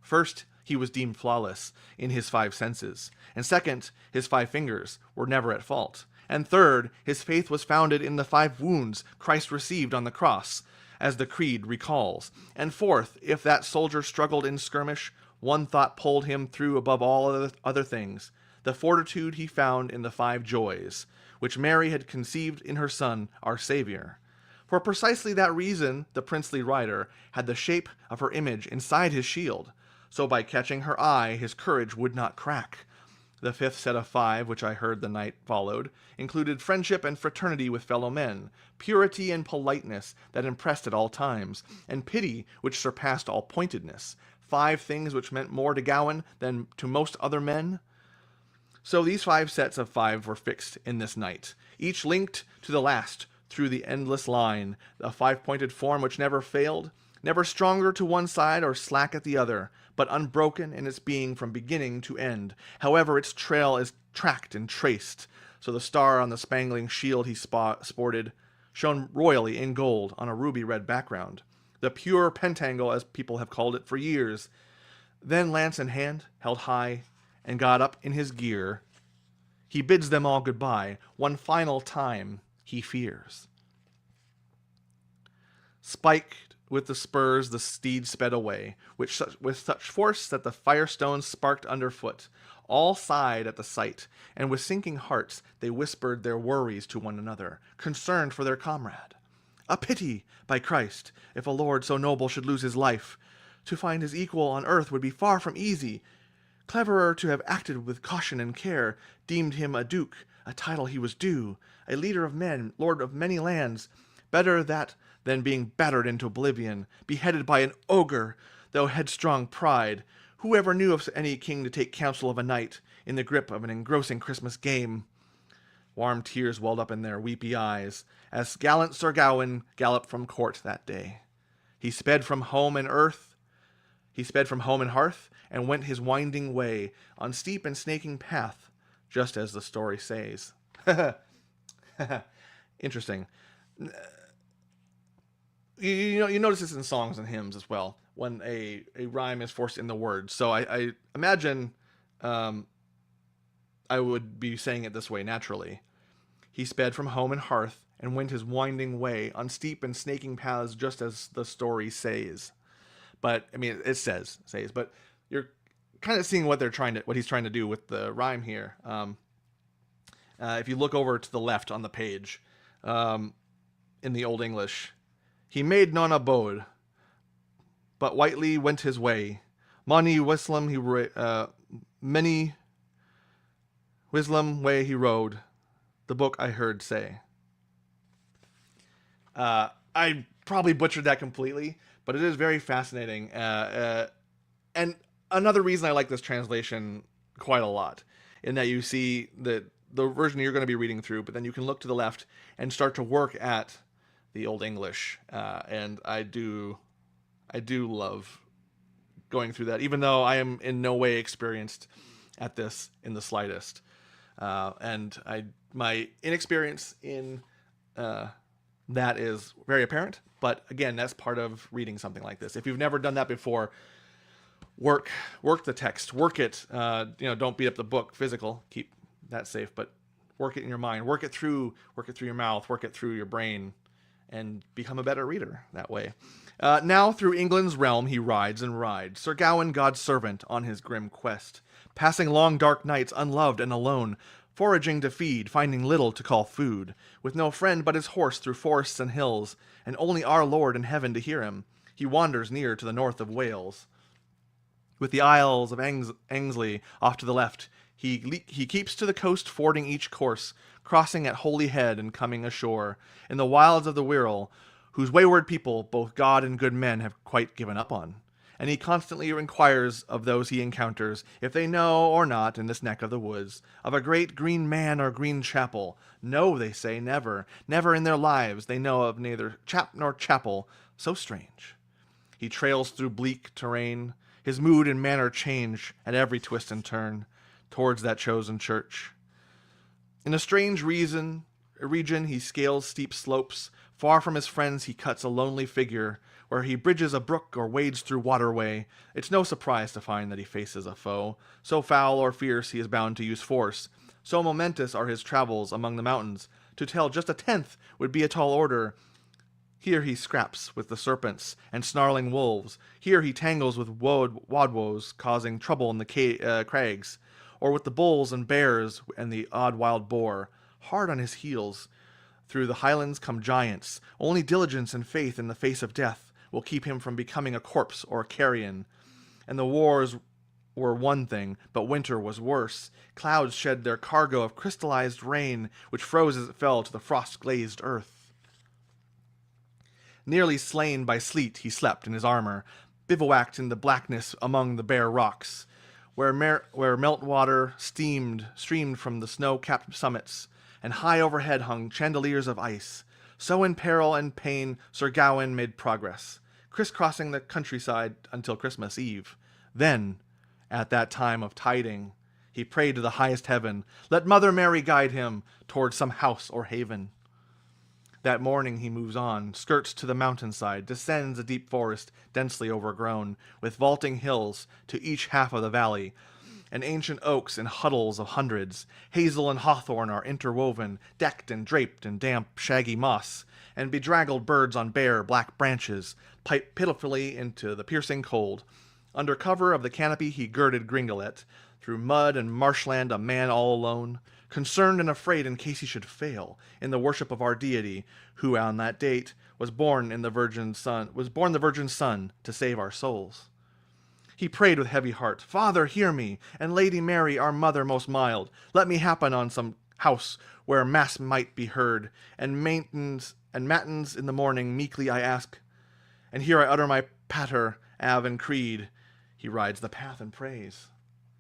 First, he was deemed flawless in his 5 senses, and second, his 5 fingers were never at fault, and third, his faith was founded in the 5 wounds Christ received on the cross, as the creed recalls, and fourth, if that soldier struggled in skirmish, one thought pulled him through above all other things, the fortitude he found in the 5 joys, which Mary had conceived in her Son, our Savior. For precisely that reason, the princely rider had the shape of her image inside his shield, so by catching her eye, his courage would not crack. The 5th set of 5, which I heard the night followed, included friendship and fraternity with fellow men, purity and politeness that impressed at all times, and pity which surpassed all pointedness, 5 things which meant more to Gawain than to most other men. So these 5 sets of 5 were fixed in this night, each linked to the last through the endless line, a 5-pointed form which never failed, never stronger to one side or slack at the other, but unbroken in its being from beginning to end. However, its trail is tracked and traced, so the star on the spangling shield he sported shone royally in gold on a ruby-red background. The pure pentangle, as people have called it for years. Then, lance in hand, held high, and got up in his gear, he bids them all goodbye. One final time he fears. Spiked with the spurs, the steed sped away, with such force that the firestones sparked underfoot. All sighed at the sight, and with sinking hearts they whispered their worries to one another, concerned for their comrade. A pity, by Christ, if a lord so noble should lose his life. To find his equal on earth would be far from easy. Cleverer to have acted with caution and care, deemed him a duke, a title he was due, a leader of men, lord of many lands. Better that than being battered into oblivion, beheaded by an ogre, though headstrong pride. Who ever knew of any king to take counsel of a knight, in the grip of an engrossing Christmas game? Warm tears welled up in their weepy eyes, as gallant Sir Gawain galloped from court that day. He sped from home and hearth, and went his winding way, on steep and snaking path, just as the story says. Interesting. You notice this in songs and hymns as well, when a rhyme is forced in the words. So I imagine I would be saying it this way naturally. He sped from home and hearth, and went his winding way, on steep and snaking paths, just as the story says. But I mean, it says, but you're kind of seeing what he's trying to do with the rhyme here. If you look over to the left on the page, in the Old English, he made none abode, but whitely went his way. Many whistlam way he rode. The book I heard say. I probably butchered that completely, but it is very fascinating. And another reason I like this translation quite a lot, in that you see the version you're going to be reading through, but then you can look to the left and start to work at the Old English. And I do love going through that, even though I am in no way experienced at this in the slightest. And my inexperience in that is very apparent. But again, that's part of reading something like this. If you've never done that before, work the text, work it. Don't beat up the book, physical. Keep that safe, but work it in your mind, work it through your mouth, work it through your brain, and become a better reader that way. Now through England's realm he rides and rides, Sir Gawain, God's servant, on his grim quest, passing long dark nights unloved and alone, foraging to feed, finding little to call food, with no friend but his horse through forests and hills, and only our Lord in heaven to hear him. He wanders near to the north of Wales, with the Isles of Angsley off to the left. He keeps to the coast, fording each course, crossing at Holyhead and coming ashore in the wilds of the Wirral, whose wayward people both God and good men have quite given up on. And he constantly inquires of those he encounters if they know or not in this neck of the woods of a great green man or green chapel. No, they say, never, never in their lives they know of neither chap nor chapel so strange. He trails through bleak terrain, his mood and manner change at every twist and turn towards that chosen church. In a strange region he scales steep slopes. Far from his friends he cuts a lonely figure, where he bridges a brook or wades through waterway. It's no surprise to find that he faces a foe. So foul or fierce he is bound to use force. So momentous are his travels among the mountains. To tell just a tenth would be a tall order. Here he scraps with the serpents and snarling wolves. Here he tangles with wadwoes, causing trouble in the crags, or with the bulls and bears and the odd wild boar. Hard on his heels, through the highlands come giants. Only diligence and faith in the face of death will keep him from becoming a corpse or a carrion. And the wars were one thing, but winter was worse. Clouds shed their cargo of crystallized rain, which froze as it fell to the frost-glazed earth. Nearly slain by sleet, he slept in his armor, bivouacked in the blackness among the bare rocks, where meltwater streamed from the snow-capped summits, and high overhead hung chandeliers of ice. So in peril and pain Sir Gawain made progress, crisscrossing the countryside until Christmas Eve. Then, at that time of tiding, he prayed to the highest heaven, let Mother Mary guide him toward some house or haven. That morning he moves on, skirts to the mountainside, descends a deep forest, densely overgrown, with vaulting hills to each half of the valley, and ancient oaks in huddles of hundreds. Hazel and hawthorn are interwoven, decked and draped in damp, shaggy moss, and bedraggled birds on bare, black branches pipe pitifully into the piercing cold. Under cover of the canopy he girded Gringolet, through mud and marshland a man all alone, concerned and afraid in case he should fail in the worship of our deity, who on that date was born the virgin son to save our souls. He prayed with heavy heart, Father, hear me, and Lady Mary, our mother most mild, let me happen on some house where mass might be heard, and matins in the morning meekly I ask, and here I utter my pater, ave, and creed. He rides the path and prays,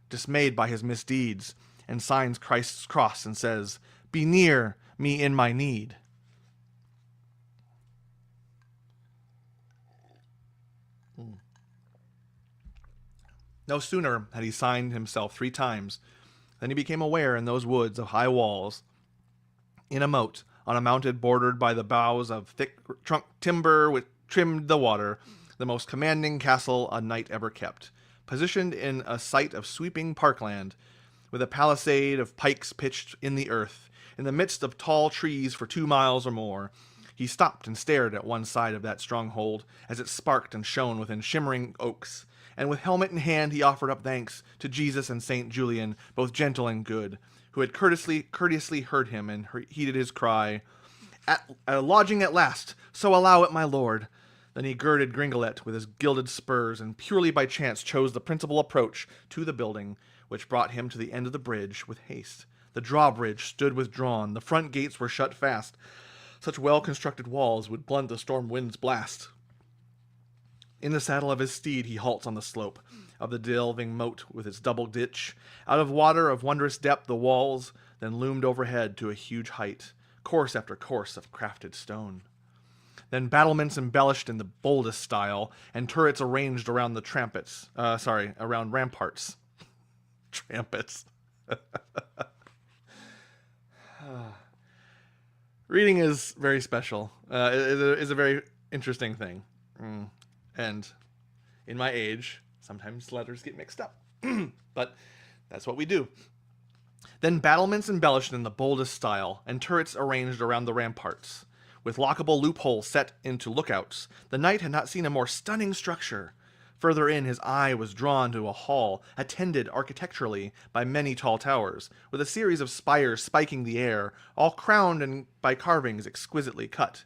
dismayed by his misdeeds, and signs Christ's cross and says, be near me in my need. No sooner had he signed himself 3 times than he became aware in those woods of high walls, in a moat, on a mountain bordered by the boughs of thick trunk timber which trimmed the water, the most commanding castle a knight ever kept, positioned in a site of sweeping parkland, with a palisade of pikes pitched in the earth, in the midst of tall trees for 2 miles or more. He stopped and stared at one side of that stronghold, as it sparked and shone within shimmering oaks, and with helmet in hand he offered up thanks to Jesus and Saint Julian, both gentle and good, who had courteously heard him and heeded his cry, at a lodging at last, so allow it, my lord. Then he girded Gringolet with his gilded spurs, and purely by chance chose the principal approach to the building, which brought him to the end of the bridge with haste. The drawbridge stood withdrawn, the front gates were shut fast. Such well-constructed walls would blunt the storm wind's blast. In the saddle of his steed he halts on the slope of the delving moat with its double ditch. Out of water of wondrous depth the walls then loomed overhead to a huge height, course after course of crafted stone. Then battlements embellished in the boldest style, and turrets arranged around the around ramparts. Trampets. Reading is very special. It's a very interesting thing. And in my age, sometimes letters get mixed up. But that's what we do. Then battlements embellished in the boldest style, and turrets arranged around the ramparts. With lockable loopholes set into lookouts, the knight had not seen a more stunning structure. Further in, his eye was drawn to a hall attended architecturally by many tall towers, with a series of spires spiking the air, all crowned and by carvings exquisitely cut.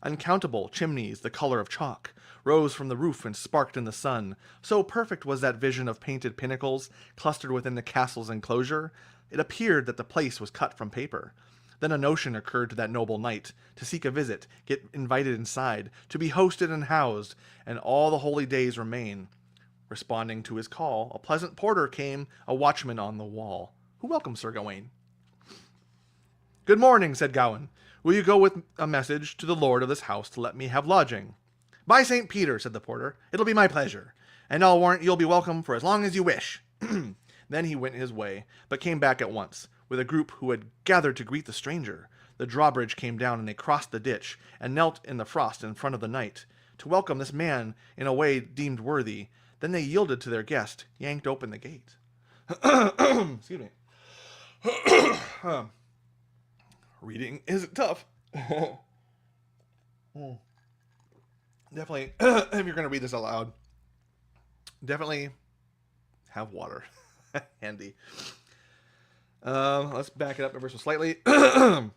Uncountable chimneys, the color of chalk, rose from the roof and sparked in the sun. So perfect was that vision of painted pinnacles clustered within the castle's enclosure, it appeared that the place was cut from paper. Then a notion occurred to that noble knight, to seek a visit, get invited inside, to be hosted and housed, and all the holy days remain. Responding to his call, a pleasant porter came, a watchman on the wall, who welcomed Sir Gawain. "Good morning," said Gawain. "Will you go with a message to the lord of this house to let me have lodging?" "By St. Peter," said the porter, "it'll be my pleasure, and I'll warrant you'll be welcome for as long as you wish." Then he went his way, but came back at once, with a group who had gathered to greet the stranger. The drawbridge came down, and they crossed the ditch, and knelt in the frost in front of the knight, to welcome this man in a way deemed worthy. Then they yielded to their guest, yanked open the gate. Excuse me. Reading is tough. Definitely, if you're going to read this aloud, definitely have water handy. Let's back it up ever so slightly. And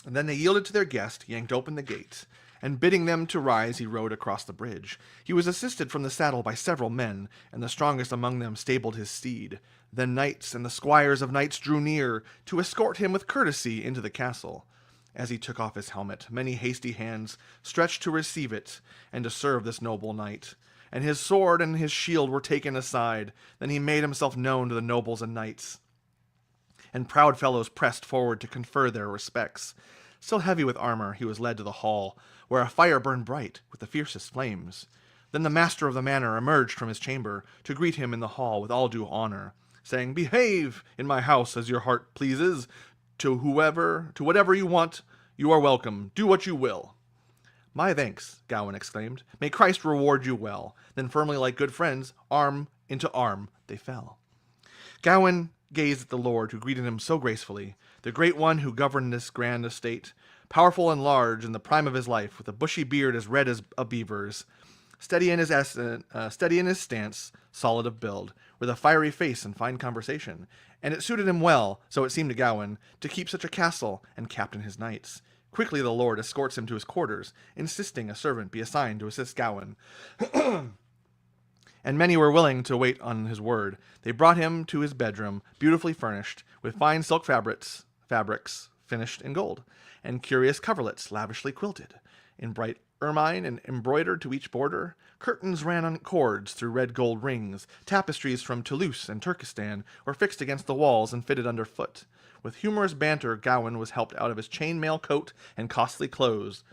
then they yielded to their guest, yanked open the gate, and bidding them to rise, he rode across the bridge. He was assisted from the saddle by several men, and the strongest among them stabled his steed. Then knights and the squires of knights drew near to escort him with courtesy into the castle. As he took off his helmet, many hasty hands stretched to receive it and to serve this noble knight. And his sword and his shield were taken aside. Then he made himself known to the nobles and knights, and proud fellows pressed forward to confer their respects. Still heavy with armor, he was led to the hall, where a fire burned bright with the fiercest flames. Then the master of the manor emerged from his chamber to greet him in the hall with all due honor, saying, "Behave in my house as your heart pleases. To whatever you want, you are welcome. Do what you will." "My thanks," Gawain exclaimed. "May Christ reward you well." Then firmly like good friends, arm into arm, they fell. Gawain gazed at the lord who greeted him so gracefully, the great one who governed this grand estate, powerful and large in the prime of his life, with a bushy beard as red as a beaver's, steady in his stance, solid of build, with a fiery face and fine conversation. And it suited him well, so it seemed to Gawain, to keep such a castle and captain his knights. Quickly the lord escorts him to his quarters, insisting a servant be assigned to assist Gawain. And many were willing to wait on his word. They brought him to his bedroom, beautifully furnished, with fine silk fabrics finished in gold, and curious coverlets lavishly quilted, in bright ermine and embroidered to each border. Curtains ran on cords through red gold rings. Tapestries from Toulouse and Turkestan were fixed against the walls and fitted underfoot. With humorous banter, Gawain was helped out of his chain-mail coat and costly clothes.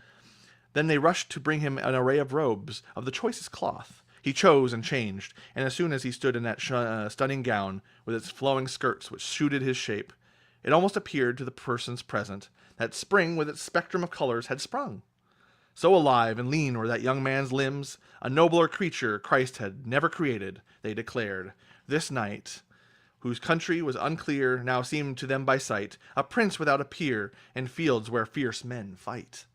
Then they rushed to bring him an array of robes of the choicest cloth. He chose and changed, and as soon as he stood in that stunning gown, with its flowing skirts which suited his shape, it almost appeared to the persons present that spring with its spectrum of colors had sprung. So alive and lean were that young man's limbs, a nobler creature Christ had never created, they declared. This knight, whose country was unclear, now seemed to them by sight a prince without a peer, in fields where fierce men fight.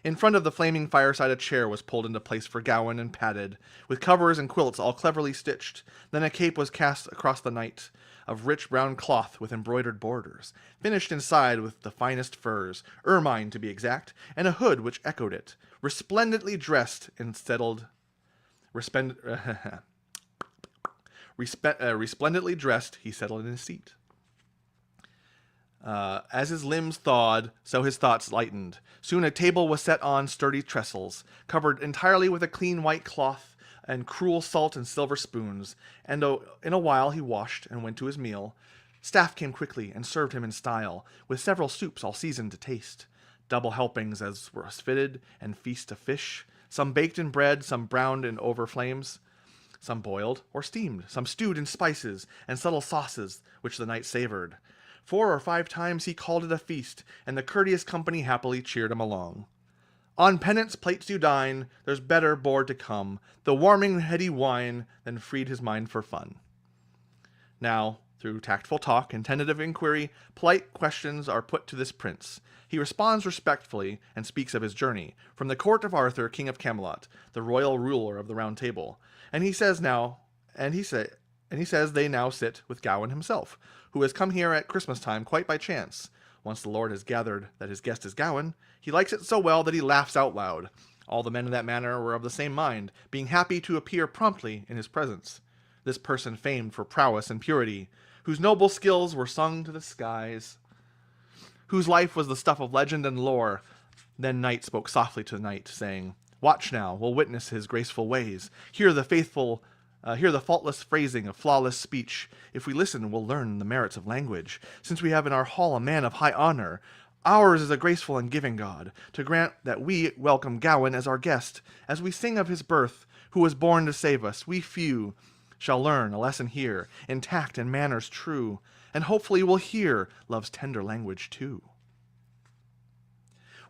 In front of the flaming fireside a chair was pulled into place for Gawain and padded, with covers and quilts all cleverly stitched. Then a cape was cast across the knight, of rich brown cloth with embroidered borders, finished inside with the finest furs, ermine to be exact, and a hood which echoed it. Resplendently dressed and resplendently dressed, he settled in his seat. As his limbs thawed, so his thoughts lightened. Soon a table was set on sturdy trestles, covered entirely with a clean white cloth, and cruel salt and silver spoons, and in a while he washed and went to his meal. Staff came quickly and served him in style, with several soups all seasoned to taste. Double helpings as was fitted, and feast of fish, some baked in bread, some browned in over flames, some boiled or steamed, some stewed in spices and subtle sauces which the knight savored. 4 or 5 times he called it a feast, and the courteous company happily cheered him along. On pennant's plates you dine, there's better board to come, the warming heady wine, than freed his mind for fun. Now, through tactful talk and tentative inquiry, polite questions are put to this prince. He responds respectfully and speaks of his journey from the court of Arthur, king of Camelot, the royal ruler of the Round Table. And he says they now sit with Gawain himself, who has come here at Christmas time quite by chance. Once the Lord has gathered that his guest is Gawain, he likes it so well that he laughs out loud. All the men in that manor were of the same mind, being happy to appear promptly in his presence. This person famed for prowess and purity, whose noble skills were sung to the skies, whose life was the stuff of legend and lore. Then Night spoke softly to Night, saying, "Watch now, we'll witness his graceful ways. Hear the faultless phrasing of flawless speech. If we listen, we'll learn the merits of language. Since we have in our hall a man of high honor, ours is a graceful and giving God, to grant that we welcome Gawain as our guest. As we sing of his birth, who was born to save us, we few shall learn a lesson here, in tact and manners true, and hopefully will hear love's tender language too."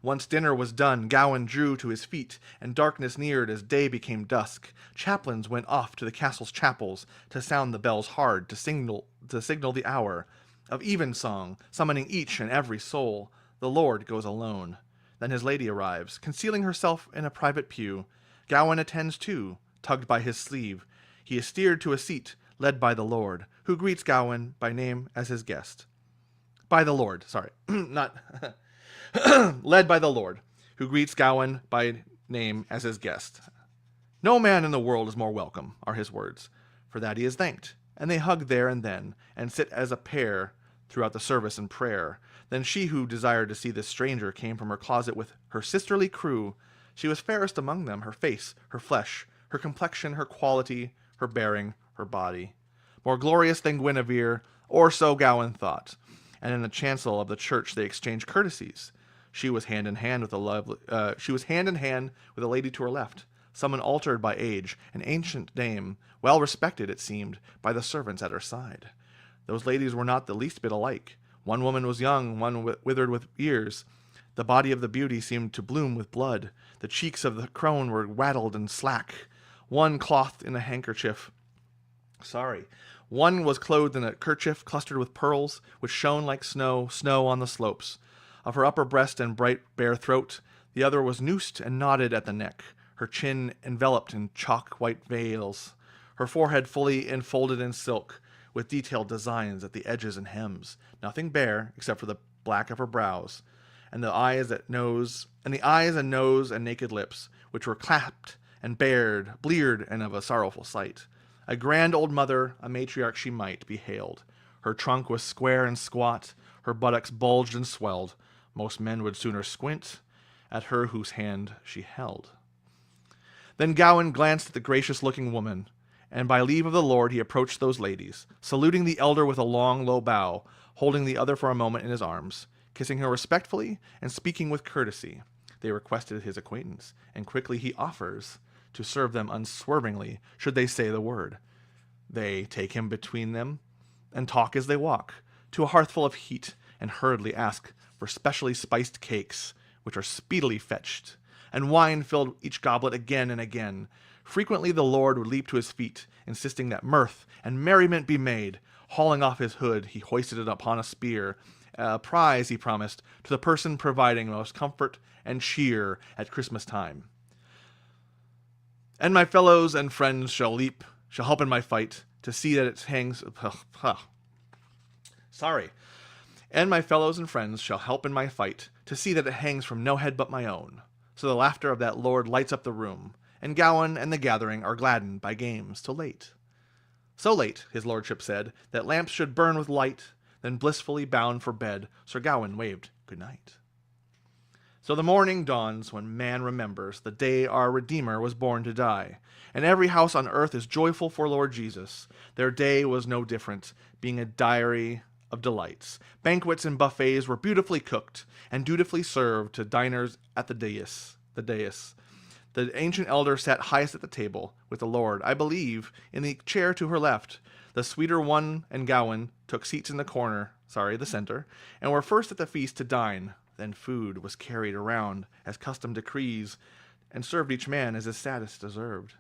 Once dinner was done, Gawain drew to his feet, and darkness neared as day became dusk. Chaplains went off to the castle's chapels to sound the bells hard, to signal the hour of evensong, summoning each and every soul. The Lord goes alone. Then his lady arrives, concealing herself in a private pew. Gawain attends too, tugged by his sleeve. He is steered to a seat, led by the Lord, who greets Gawain by name as his guest. By the Lord, sorry, not... led by the Lord, who greets Gawain by name as his guest. "No man in the world is more welcome," are his words. For that he is thanked, and they hug there and then, and sit as a pair throughout the service and prayer. Then she who desired to see this stranger came from her closet with her sisterly crew. She was fairest among them, her face, her flesh, her complexion, her quality, her bearing, her body. More glorious than Guinevere, or so Gawain thought. And in the chancel of the church they exchanged courtesies. She was hand in hand with a lady to her left, someone altered by age, an ancient dame, well respected, it seemed, by the servants at her side. Those ladies were not the least bit alike. One woman was young, one withered with years. The body of the beauty seemed to bloom with blood. The cheeks of the crone were waddled and slack. One clothed in a handkerchief. One was clothed in a kerchief clustered with pearls, which shone like snow on the slopes of her upper breast and bright bare throat. The other was noosed and knotted at the neck, her chin enveloped in chalk-white veils, her forehead fully enfolded in silk, with detailed designs at the edges and hems, nothing bare except for the black of her brows, and the eyes and nose and naked lips, which were clapped and bleared and of a sorrowful sight. A grand old mother, a matriarch she might be hailed. Her trunk was square and squat, her buttocks bulged and swelled. Most men would sooner squint at her whose hand she held. Then Gawain glanced at the gracious-looking woman, and by leave of the Lord he approached those ladies, saluting the elder with a long, low bow, holding the other for a moment in his arms, kissing her respectfully and speaking with courtesy. They requested his acquaintance, and quickly he offers to serve them unswervingly, should they say the word. They take him between them, and talk as they walk, to a hearthful of heat, and hurriedly ask for specially spiced cakes, which are speedily fetched, and wine filled each goblet again and again. Frequently the Lord would leap to his feet, insisting that mirth and merriment be made. Hauling off his hood, he hoisted it upon a spear, a prize, he promised, to the person providing most comfort and cheer at Christmas time. "And my fellows and friends shall help in my fight, to see that it hangs..." "And my fellows and friends shall help in my fight, to see that it hangs from no head but my own." So the laughter of that lord lights up the room, and Gawain and the gathering are gladdened by games till late. So late, his lordship said, that lamps should burn with light. Then blissfully bound for bed, Sir Gawain waved good night. So the morning dawns when man remembers the day our Redeemer was born to die, and every house on earth is joyful for Lord Jesus. Their day was no different, being a diary of delights. Banquets and buffets were beautifully cooked and dutifully served to diners at the dais. The ancient elder sat highest at the table, with the Lord, I believe, in the chair to her left. The sweeter one and Gawain took seats in the corner the center, and were first at the feast to dine. Then food was carried around, as custom decrees, and served each man as his status deserved.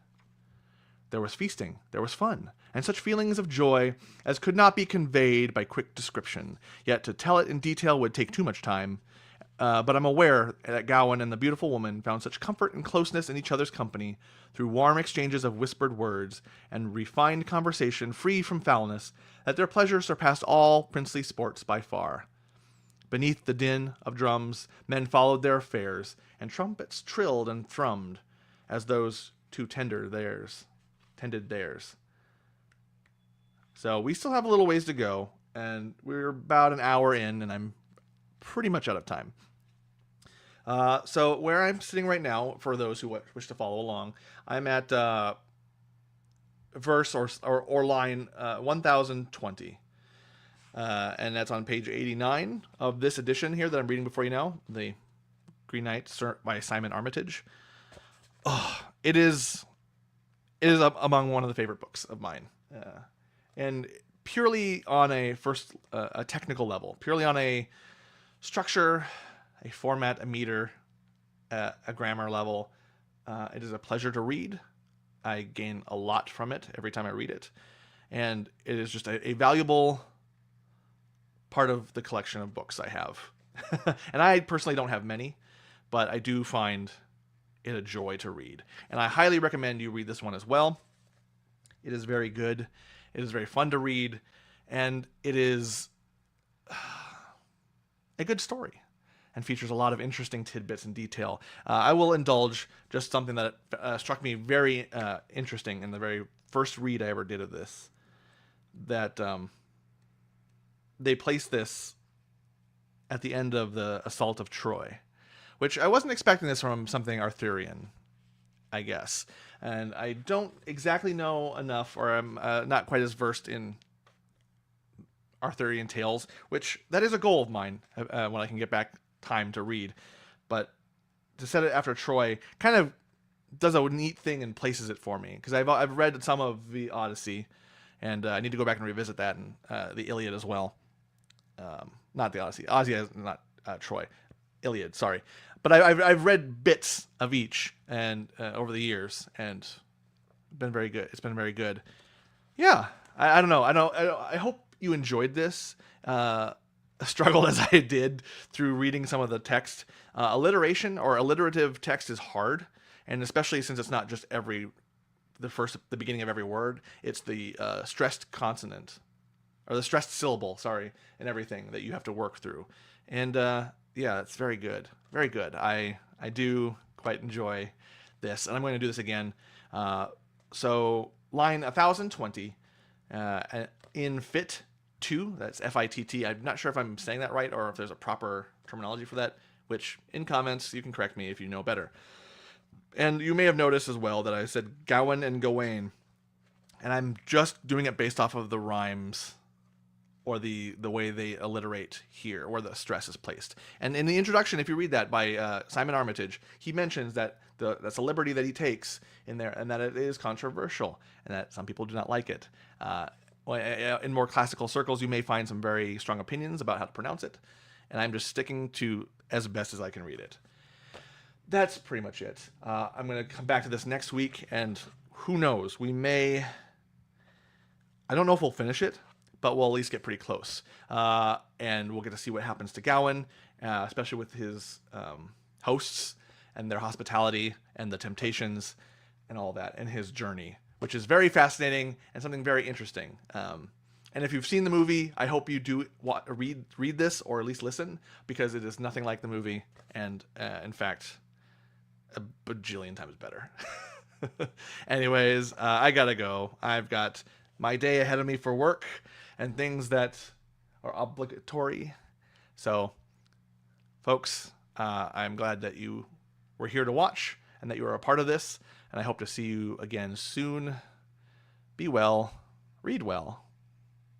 There was feasting, there was fun, and such feelings of joy as could not be conveyed by quick description, yet to tell it in detail would take too much time. But I'm aware that Gawain and the beautiful woman found such comfort and closeness in each other's company, through warm exchanges of whispered words, and refined conversation free from foulness, that their pleasure surpassed all princely sports by far. Beneath the din of drums, men followed their affairs, and trumpets trilled and thrummed, as those two tended theirs. So we still have a little ways to go, and we're about an hour in, and I'm pretty much out of time. So where I'm sitting right now, for those who wish to follow along, I'm at verse or line 1020. And that's on page 89 of this edition here that I'm reading before you now, The Green Knight by Simon Armitage. Oh, it is among one of the favorite books of mine. And purely on a technical level, purely on a structure, a format, a meter, a grammar level, it is a pleasure to read. I gain a lot from it every time I read it. And it is just a valuable part of the collection of books I have. And I personally don't have many, but I do find it a joy to read. And I highly recommend you read this one as well. It is very good. It is very fun to read. And it is a good story and features a lot of interesting tidbits and detail. I will indulge just something that struck me very interesting in the very first read I ever did of this. That they placed this at the end of the assault of Troy, which I wasn't expecting this from something Arthurian, I guess. And I don't exactly know enough, or I'm not quite as versed in Arthurian tales, which that is a goal of mine when I can get back time to read. But to set it after Troy kind of does a neat thing and places it for me, because I've read some of the Odyssey, and I need to go back and revisit that, and the Iliad as well. Not the Odyssey. Odyssey is not Troy. Iliad, sorry. But I've read bits of each and over the years, and been very good. It's been very good. Yeah, I don't know. I hope you enjoyed this. Struggled as I did through reading some of the text. Alliteration or alliterative text is hard, and especially since it's not just the beginning of every word. It's the stressed consonant, or the stressed syllable, sorry, and everything that you have to work through. And yeah, it's very good. Very good. I do quite enjoy this, and I'm going to do this again. So line 1020, in Fit 2, that's F-I-T-T. I'm not sure if I'm saying that right or if there's a proper terminology for that, which in comments you can correct me if you know better. And you may have noticed as well that I said Gawain and Gawain, and I'm just doing it based off of the rhymes or the way they alliterate here, where the stress is placed. And in the introduction, if you read that by Simon Armitage, he mentions that that's a liberty that he takes in there, and that it is controversial, and that some people do not like it. In more classical circles, you may find some very strong opinions about how to pronounce it, and I'm just sticking to as best as I can read it. That's pretty much it. I'm going to come back to this next week, and who knows, I don't know if we'll finish it, but we'll at least get pretty close. And we'll get to see what happens to Gawain, especially with his hosts and their hospitality and the temptations and all that, and his journey, which is very fascinating and something very interesting. And if you've seen the movie, I hope you do read this, or at least listen, because it is nothing like the movie, and in fact, a bajillion times better. Anyways, I gotta go. I've got my day ahead of me for work and things that are obligatory. So, folks, I'm glad that you were here to watch and that you are a part of this, and I hope to see you again soon. Be well, read well,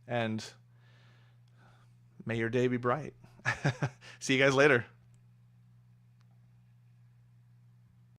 and may your day be bright. See you guys later.